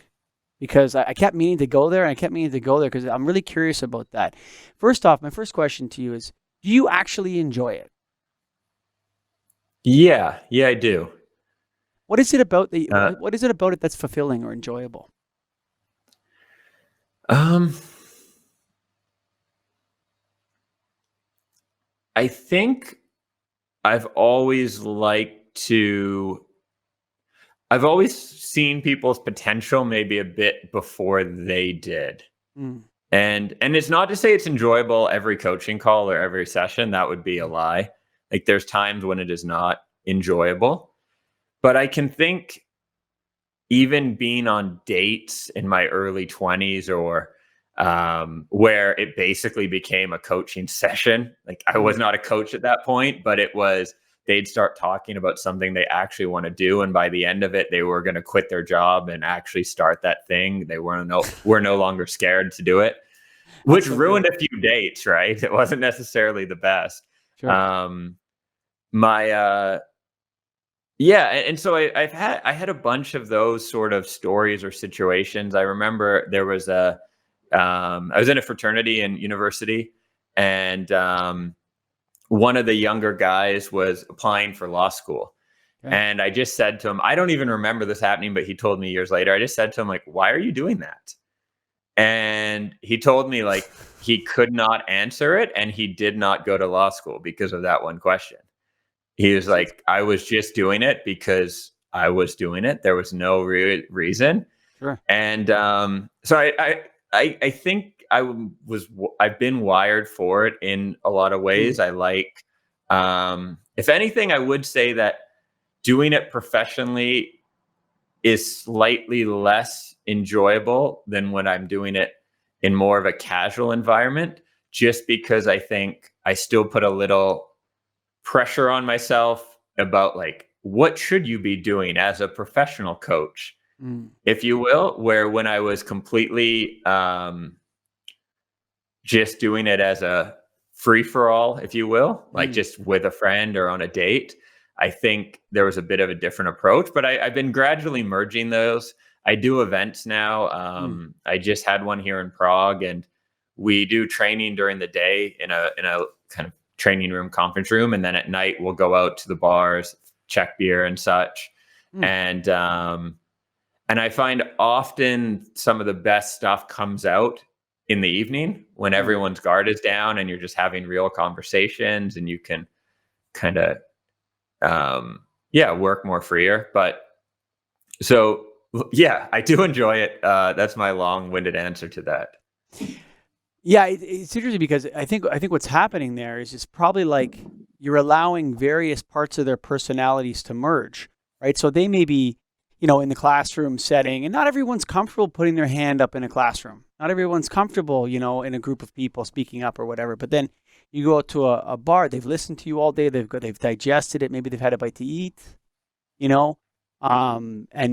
because I kept meaning to go there because I'm really curious about that. First off, my first question to you is, do you actually enjoy it? Yeah, I do. What is it about what is it about it that's fulfilling or enjoyable? I think I've always seen people's potential maybe a bit before they did. And it's not to say it's enjoyable every coaching call or every session. That would be a lie. Like, there's times when it is not enjoyable. But I can think, even being on dates in my early 20s, or where it basically became a coaching session. Like, I was not a coach at that point, but it was, they'd start talking about something they actually want to do. And by the end of it, they were going to quit their job and actually start that thing. They were no longer scared to do it, which ruined a few dates, right? It wasn't necessarily the best. Sure. And so I had a bunch of those sort of stories or situations. I remember there was I was in a fraternity in university, and one of the younger guys was applying for law school. Okay. And I just said to him, I don't even remember this happening, but he told me years later, I just said to him, like, why are you doing that? And he told me, like, he could not answer it, and he did not go to law school because of that one question. He was like, I was just doing it because I was doing it. There was no reason. Sure. And so I think I've been wired for it in a lot of ways. I like, if anything, I would say that doing it professionally is slightly less enjoyable than when I'm doing it in more of a casual environment, just because I think I still put a little pressure on myself about, like, what should you be doing as a professional coach, if you will, where when I was completely just doing it as a free for all, if you will, like just with a friend or on a date, I think there was a bit of a different approach, but I've been gradually merging those. I do events now. I just had one here in Prague, and we do training during the day in a kind of training room, conference room, and then at night we'll go out to the bars, check beer and such. And I find often some of the best stuff comes out in the evening when everyone's guard is down and you're just having real conversations, and you can kind of work more freer. But so yeah, I do enjoy it. That's my long-winded answer to that. Yeah, it's interesting because I think what's happening there is it's probably like you're allowing various parts of their personalities to merge, right? So they may be, in the classroom setting, and not everyone's comfortable putting their hand up in a classroom. Not everyone's comfortable, in a group of people speaking up or whatever. But then you go out to a bar, they've listened to you all day, they've digested it, maybe they've had a bite to eat, and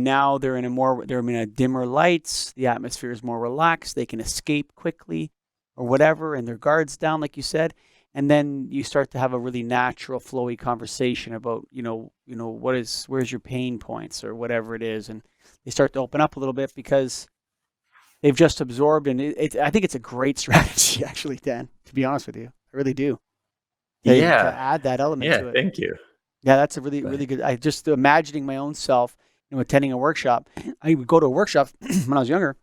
now they're in a dimmer lights, the atmosphere is more relaxed, they can escape quickly or whatever, and their guard's down, like you said. And then you start to have a really natural, flowy conversation about, where's your pain points or whatever it is. And they start to open up a little bit because they've just absorbed. And I think it's a great strategy, actually, Dan, to be honest with you. I really do. To add that element to it. Thank you. Yeah, that's a really, really good. I just imagining my own self, attending a workshop. I would go to a workshop when I was younger,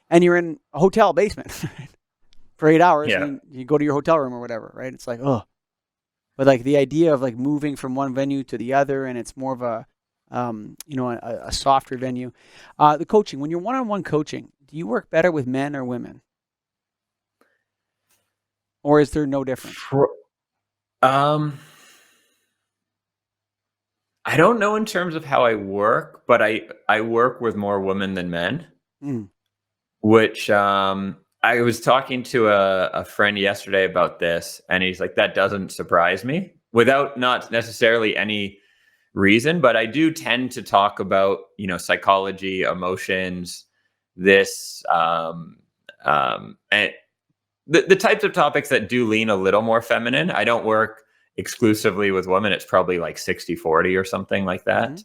and you're in a hotel basement. For 8 hours, and you go to your hotel room or whatever, right? It's like, oh, but like the idea of like moving from one venue to the other, and it's more of a, a softer venue. The coaching, when you're one-on-one coaching, do you work better with men or women, or is there no difference? I don't know in terms of how I work, but I work with more women than men, which I was talking to a friend yesterday about this, and he's like, that doesn't surprise me, without not necessarily any reason, but I do tend to talk about, psychology, emotions, this, and the types of topics that do lean a little more feminine. I don't work exclusively with women. It's probably like 60-40 or something like that.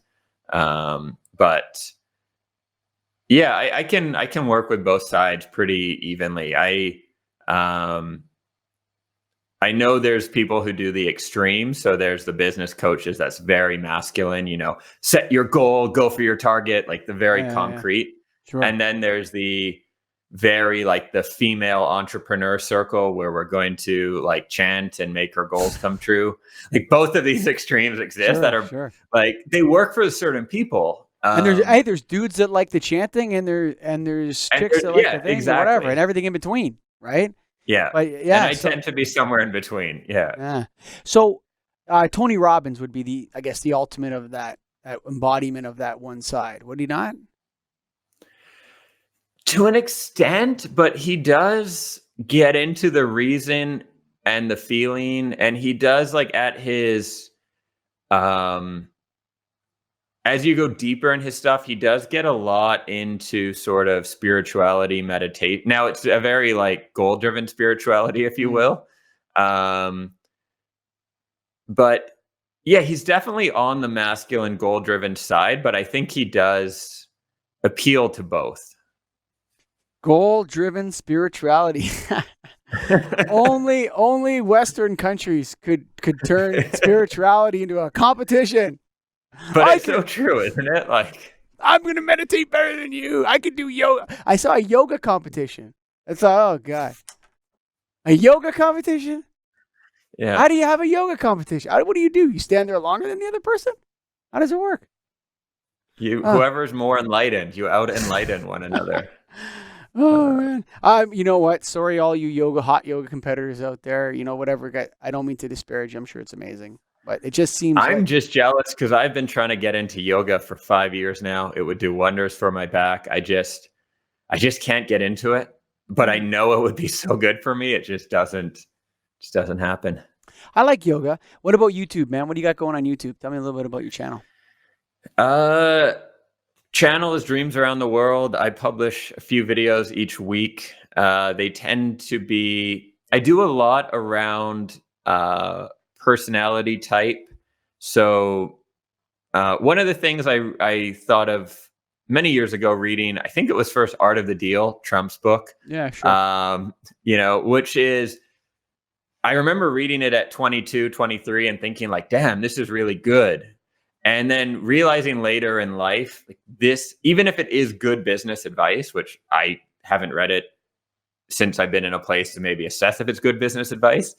But yeah, I can work with both sides pretty evenly. I know there's people who do the extremes. So there's the business coaches that's very masculine, set your goal, go for your target, like the very concrete. Yeah. Sure. And then there's the very like the female entrepreneur circle where we're going to like chant and make our goals come true. Like both of these extremes exist that are like, they work for certain people. And there's dudes that like the chanting, and there's chicks that like the things or whatever, and everything in between, right? Yeah. But and I tend to be somewhere in between. Yeah. So Tony Robbins would be the ultimate of that embodiment of that one side. Would he not? To an extent, but he does get into the reason and the feeling, and he does like at his as you go deeper in his stuff, he does get a lot into sort of spirituality, meditate. Now it's a very like goal-driven spirituality, if you will. But yeah, he's definitely on the masculine goal-driven side, but I think he does appeal to both. Goal-driven spirituality. only Western countries could turn spirituality into a competition. But it's so true, isn't it? Like, I'm going to meditate better than you. I could do yoga. I saw a yoga competition. That's oh God. A yoga competition? Yeah. How do you have a yoga competition? What do? You stand there longer than the other person? How does it work? Whoever's more enlightened, you out enlighten one another. Oh man. You know what? Sorry, all you hot yoga competitors out there. Whatever. I don't mean to disparage. I'm sure it's amazing. But it just seems I'm just jealous because I've been trying to get into yoga for 5 years now. It would do wonders for my back. I just can't get into it, but I know it would be so good for me. It just doesn't happen. I like yoga. What about YouTube, man? What do you got going on YouTube? Tell me a little bit about your channel. Channel is Dreams Around the World. I publish a few videos each week. They tend to be, I do a lot around personality type. So one of the things I thought of many years ago reading, I think it was first Art of the Deal, Trump's book, Yeah, sure. which is, I remember reading it at 22, 23 and thinking like, damn, this is really good. And then realizing later in life, like this, even if it is good business advice, which I haven't read it since I've been in a place to maybe assess if it's good business advice,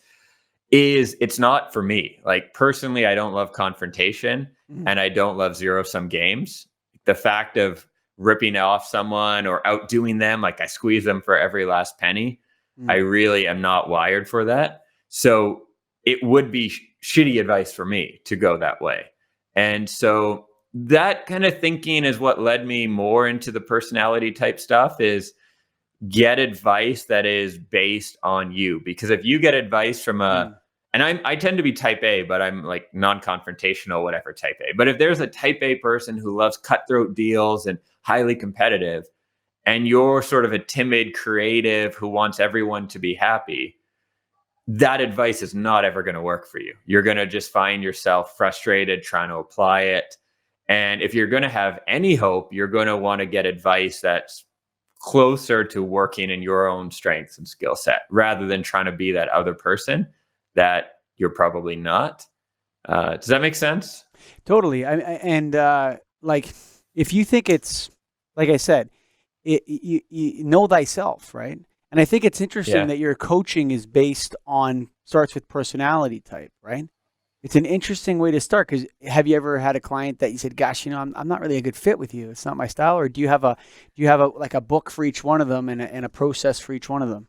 it's not for me. Like personally, I don't love confrontation Mm, and I don't love zero sum games. The fact of ripping off someone or outdoing them, like I squeeze them for every last penny, I mm, really am not wired for that. So it would be shitty advice for me to go that way. And so that kind of thinking is what led me more into the personality type stuff, is get advice that is based on you. Because if you get advice from mm, and I tend to be type A, but I'm like non-confrontational, whatever type A. But if there's a type A person who loves cutthroat deals and highly competitive, and you're sort of a timid creative who wants everyone to be happy, that advice is not ever going to work for you. You're going to just find yourself frustrated trying to apply it. And if you're going to have any hope, you're going to want to get advice that's closer to working in your own strengths and skill set rather than trying to be that other person that you're probably not. Does that make sense? totally. And like, if you think it's, like I said, you know thyself, right? And I think it's interesting Yeah. that your coaching is based on, starts with personality type, right? It's an interesting way to start, because have you ever had a client that you said, "Gosh, I'm not really a good fit with you. It's not my style," or do you have a like a book for each one of them and a process for each one of them?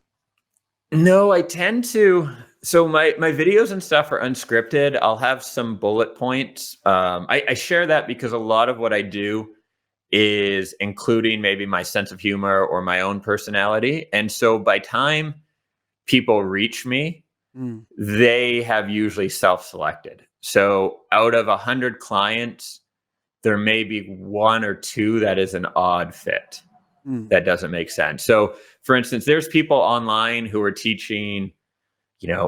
No, I tend to. So my videos and stuff are unscripted. I'll have some bullet points. I share that because a lot of what I do is including maybe my sense of humor or my own personality. And so by time people reach me, Mm, they have usually self-selected. So out of 100 clients, there may be one or two that is an odd fit mm, that doesn't make sense. So for instance, there's people online who are teaching,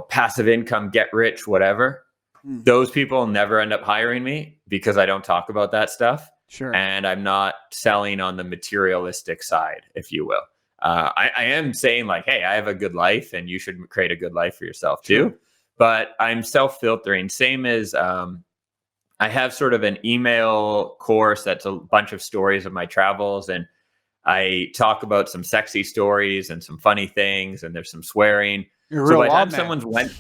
passive income, get rich, whatever. mm. Those people never end up hiring me because I don't talk about that stuff. Sure, And I'm not selling on the materialistic side, if you will. I am saying like, hey, I have a good life and you should create a good life for yourself too. sure. But I'm self-filtering. Same as I have sort of an email course that's a bunch of stories of my travels. And I talk about some sexy stories and some funny things, and there's some swearing. You're a So real by the wild time man. someone's went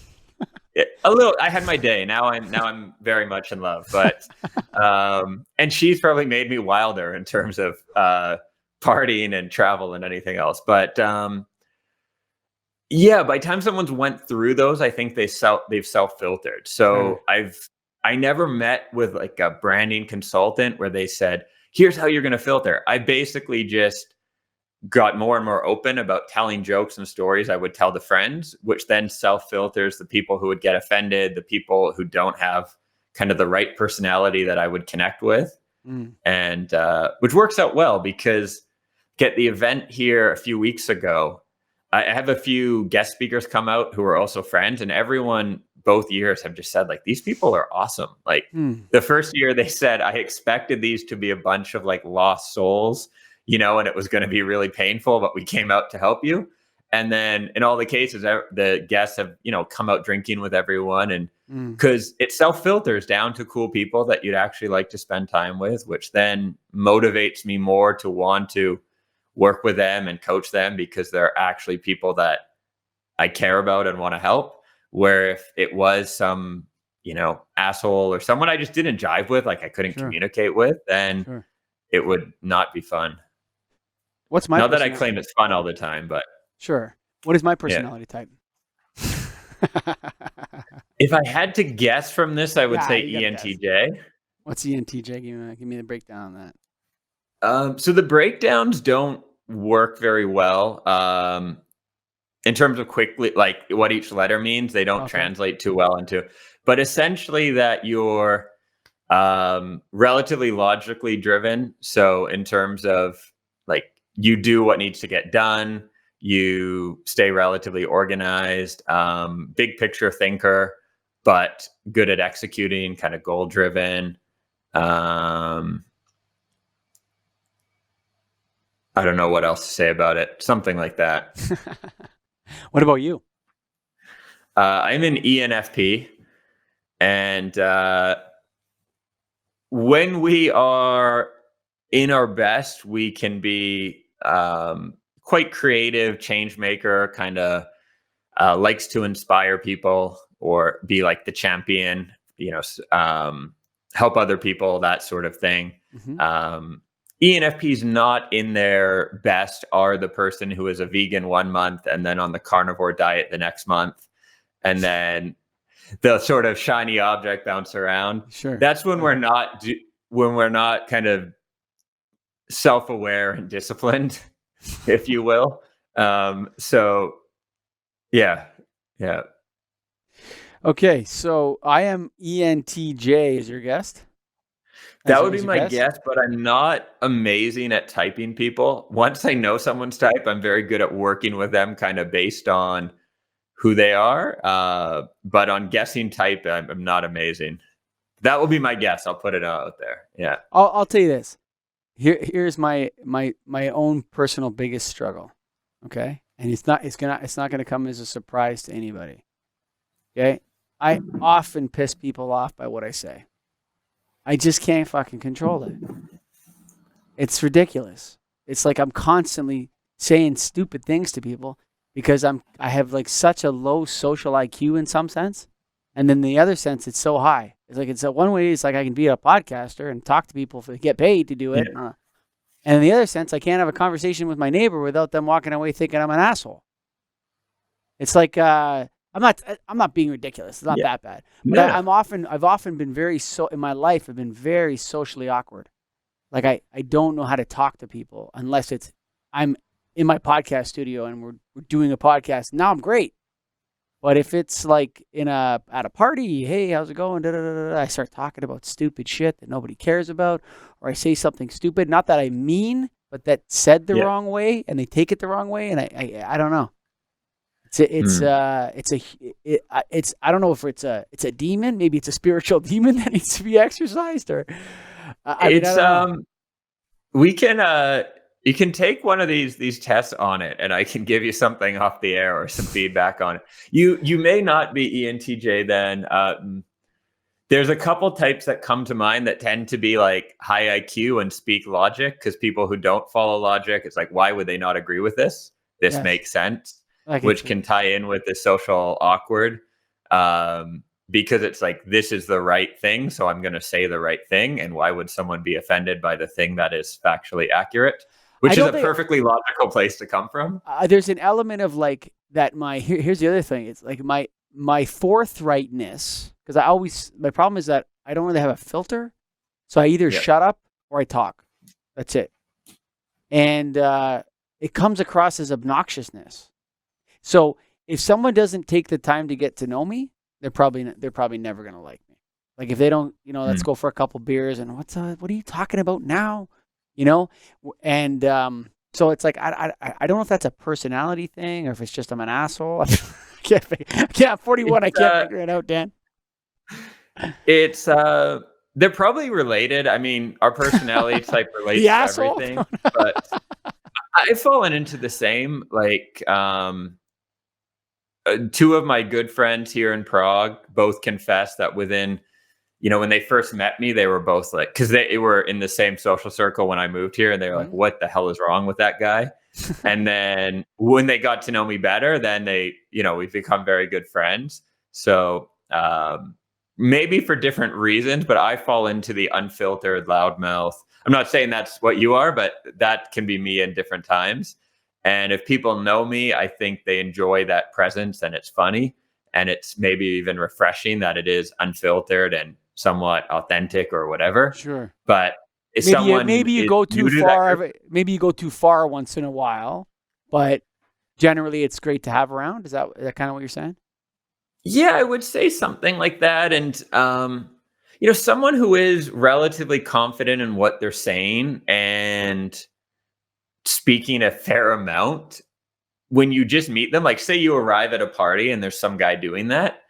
a little, I had my day. Now I'm very much in love, but and she's probably made me wilder in terms of partying and travel and anything else. But yeah, by the time someone's went through those, I think they've self-filtered. Sure. So I never met with like a branding consultant where they said, here's how you're going to filter. I basically just got more and more open about telling jokes and stories I would tell to friends, which then self-filters the people who would get offended, the people who don't have kind of the right personality that I would connect with. Mm, And which works out well because get the event here a few weeks ago. I have a few guest speakers come out who are also friends, and everyone both years have just said like, these people are awesome. Like mm, the first year they said, I expected these to be a bunch of like lost souls, and it was going to be really painful, but we came out to help you. And then in all the cases, the guests have, come out drinking with everyone. And mm. because it self filters down to cool people that you'd actually like to spend time with, which then motivates me more to want to work with them and coach them because they're actually people that I care about and want to help. Where if it was some, asshole or someone I just didn't jive with, like I couldn't Sure, communicate with, then sure. it would not be fun. What's my Not that I personality? claim it's fun all the time, but Sure. What is my yeah. personality type? If I had to guess from this, I would Yeah, say you gotta guess. ENTJ. What's ENTJ? Give me the breakdown on that. So the breakdowns don't work very well. In terms of quickly, like what each letter means, they don't Okay. translate too well into, but essentially that you're relatively logically driven. So in terms of like you do what needs to get done, you stay relatively organized, big picture thinker, but good at executing, kind of goal driven. I don't know what else to say about it. Something like that. What about you? I'm an ENFP, and when we are in our best, we can be quite creative, change maker, kind of likes to inspire people or be like the champion, help other people, that sort of thing. Mm-hmm. ENFPs not in their best are the person who is a vegan 1 month and then on the carnivore diet the next month, and then the sort of shiny object bounce around. Sure. That's when we're not kind of self-aware and disciplined, if you will. So yeah. Okay, so I am ENTJ as your guest. That would be my guess, but I'm not amazing at typing people. Once I know someone's type, I'm very good at working with them kind of based on who they are. But on guessing type, I'm not amazing. That will be my guess. I'll put it out there. Yeah. I'll tell you this. Here's my own personal biggest struggle. Okay? And it's not gonna come as a surprise to anybody. Okay? I often piss people off by what I say. I just can't fucking control it. It's ridiculous. It's like I'm constantly saying stupid things to people because I have like such a low social IQ in some sense, and then the other sense it's so high. It's like one way it's like I can be a podcaster and talk to people if they get paid to do it, Yeah. and in the other sense I can't have a conversation with my neighbor without them walking away thinking I'm an asshole. It's like I'm not being ridiculous. It's not that bad. But No. I've often been in my life, I've been very socially awkward. Like I don't know how to talk to people unless I'm in my podcast studio and we're doing a podcast. Now I'm great. But if it's like at a party, hey, how's it going? Da, da, da, da, I start talking about stupid shit that nobody cares about, or I say something stupid, not that I mean, but that said the wrong way and they take it the wrong way, and I don't know. It's I don't know if it's a demon. Maybe it's a spiritual demon that needs to be exercised, or I mean, I don't know. We can you can take one of these tests on it, and I can give you something off the air or some feedback on it. You may not be ENTJ then. There's a couple types that come to mind that tend to be like high IQ and speak logic, because people who don't follow logic, it's like, why would they not agree with this? This makes sense. Which can tie in with the social awkward, because it's like, this is the right thing, so I'm going to say the right thing. And why would someone be offended by the thing that is factually accurate? Which is a perfectly logical place to come from. There's an element of like that. Here's the other thing. It's like my forthrightness, because my problem is that I don't really have a filter, so I either shut up or I talk. That's it, and it comes across as obnoxiousness. So if someone doesn't take the time to get to know me, they're probably never going to like me. Like if they don't, let's go for a couple beers and what are you talking about now? And so it's like I don't know if that's a personality thing or if it's just I'm an asshole. I can't 41. I can't figure it out, Dan. It's they're probably related. I mean, our personality type relates to everything, but I've fallen into the same, like two of my good friends here in Prague both confess that within, when they first met me, they were both like, because they were in the same social circle when I moved here, and they were like, what the hell is wrong with that guy? And then when they got to know me better, then we've become very good friends. So maybe for different reasons, but I fall into the unfiltered loudmouth. I'm not saying that's what you are, but that can be me in different times. And if people know me, I think they enjoy that presence, and it's funny, and it's maybe even refreshing that it is unfiltered and somewhat authentic or whatever. Sure. But if maybe you go too far. Maybe you go too far once in a while, but generally it's great to have around. Is that kind of what you're saying? Yeah, I would say something like that. And someone who is relatively confident in what they're saying and speaking a fair amount, when you just meet them, like say you arrive at a party and there's some guy doing that,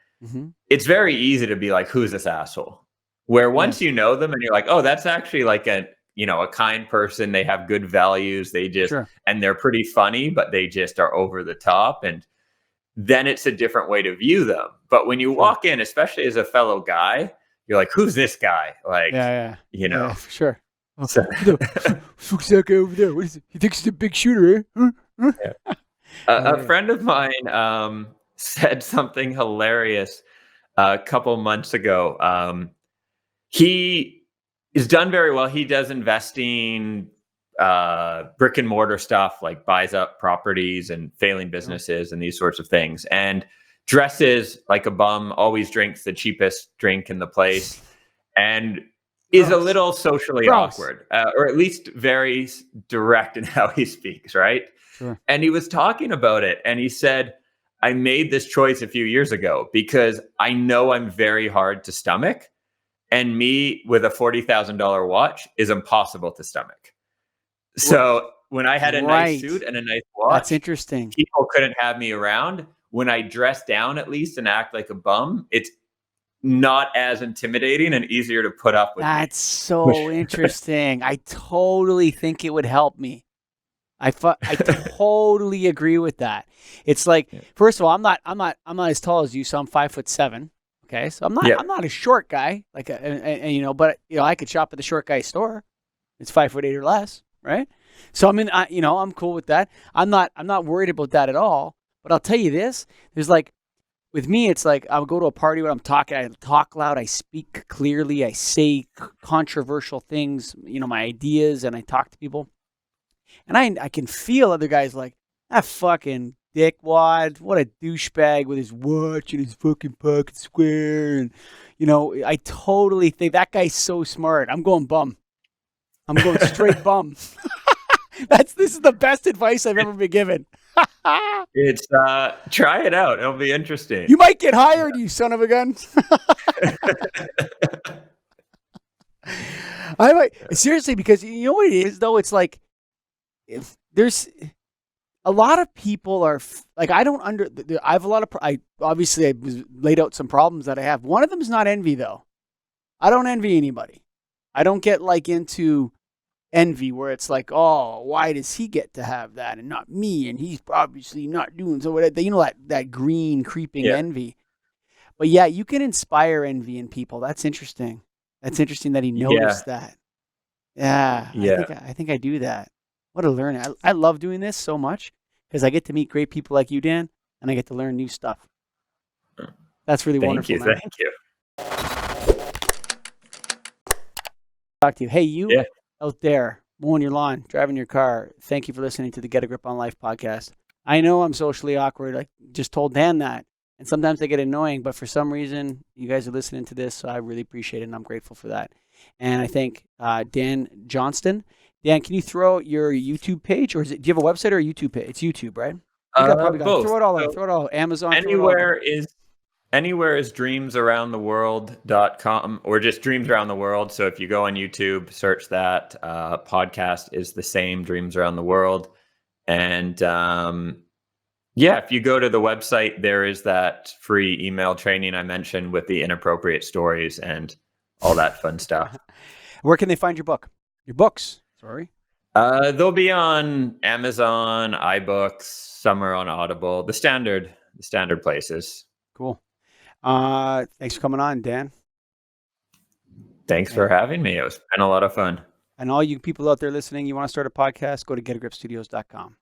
it's very easy to be like, who's this asshole? Where once you know them and you're like, oh, that's actually like a kind person. They have good values. They just, and they're pretty funny, but they just are over the top. And then it's a different way to view them. But when you walk in, especially as a fellow guy, you're like, who's this guy? Like, for sure. Oh, so, who's that guy over there? What is it? He thinks he's a big shooter, eh? A friend of mine said something hilarious a couple months ago. He is done very well. He does investing, brick and mortar stuff, like buys up properties and failing businesses and these sorts of things, and dresses like a bum, always drinks the cheapest drink in the place, and is a little socially awkward, or at least very direct in how he speaks, right? And he was talking about it, and he said, I made this choice a few years ago because I know I'm very hard to stomach, and me with a $40,000 watch is impossible to stomach. So when I had a nice suit and a nice watch, that's interesting. People couldn't have me around. When I dress down at least and act like a bum, it's not as intimidating and easier to put up with. That's so interesting. I totally think it would help me. I totally agree with that. It's like, first of all, I'm not as tall as you, so I'm 5'7". Okay, so I'm not a short guy, like, but I could shop at the short guy store. It's 5'8" or less, right? So I mean, I'm cool with that. I'm not worried about that at all. But I'll tell you this: there's like, with me, it's like I'll go to a party when I'm talking. I talk loud. I speak clearly. I say controversial things. My ideas, and I talk to people. And I can feel other guys like, that fucking dickwad, what a douchebag with his watch and his fucking pocket square. And, I totally think that guy's so smart. I'm going bum. I'm going straight bum. This is the best advice I've ever been given. It's try it out. It'll be interesting. You might get hired, you son of a gun. I might, seriously, because you know what it is though? It's like, if there's a lot of people are like, I have a lot of, I was laid out some problems that I have. One of them is not envy though. I don't envy anybody. I don't get like into envy where it's like, oh, why does he get to have that and not me? And he's obviously not doing so. That green creeping envy. But yeah, you can inspire envy in people. That's interesting. That's interesting that he noticed that. Yeah. I think I do that. What a learning. I love doing this so much because I get to meet great people like you, Dan, and I get to learn new stuff. That's really wonderful. Thank you. Talk to you. Hey, you out there mowing your lawn, driving your car, thank you for listening to the Get a Grip on Life podcast. I know I'm socially awkward. I just told Dan that. And sometimes they get annoying, but for some reason, you guys are listening to this, so I really appreciate it, and I'm grateful for that. And I thank Dan Johnston. Dan, can you throw out your YouTube page, or do you have a website or a YouTube page? It's YouTube, right? Both. Throw it all out. Throw it all. Amazon. Anywhere is dreamsaroundtheworld.com or just Dreams Around the World. So if you go on YouTube, search that. Podcast is the same, Dreams Around the World. And if you go to the website, there is that free email training I mentioned with the inappropriate stories and all that fun stuff. Where can they find your book? Your books? Sorry. They'll be on Amazon, iBooks, some are on Audible, the standard places. Cool. Thanks for coming on, Dan. Thanks for having me. It's been a lot of fun. And all you people out there listening, you want to start a podcast, go to getagripstudios.com.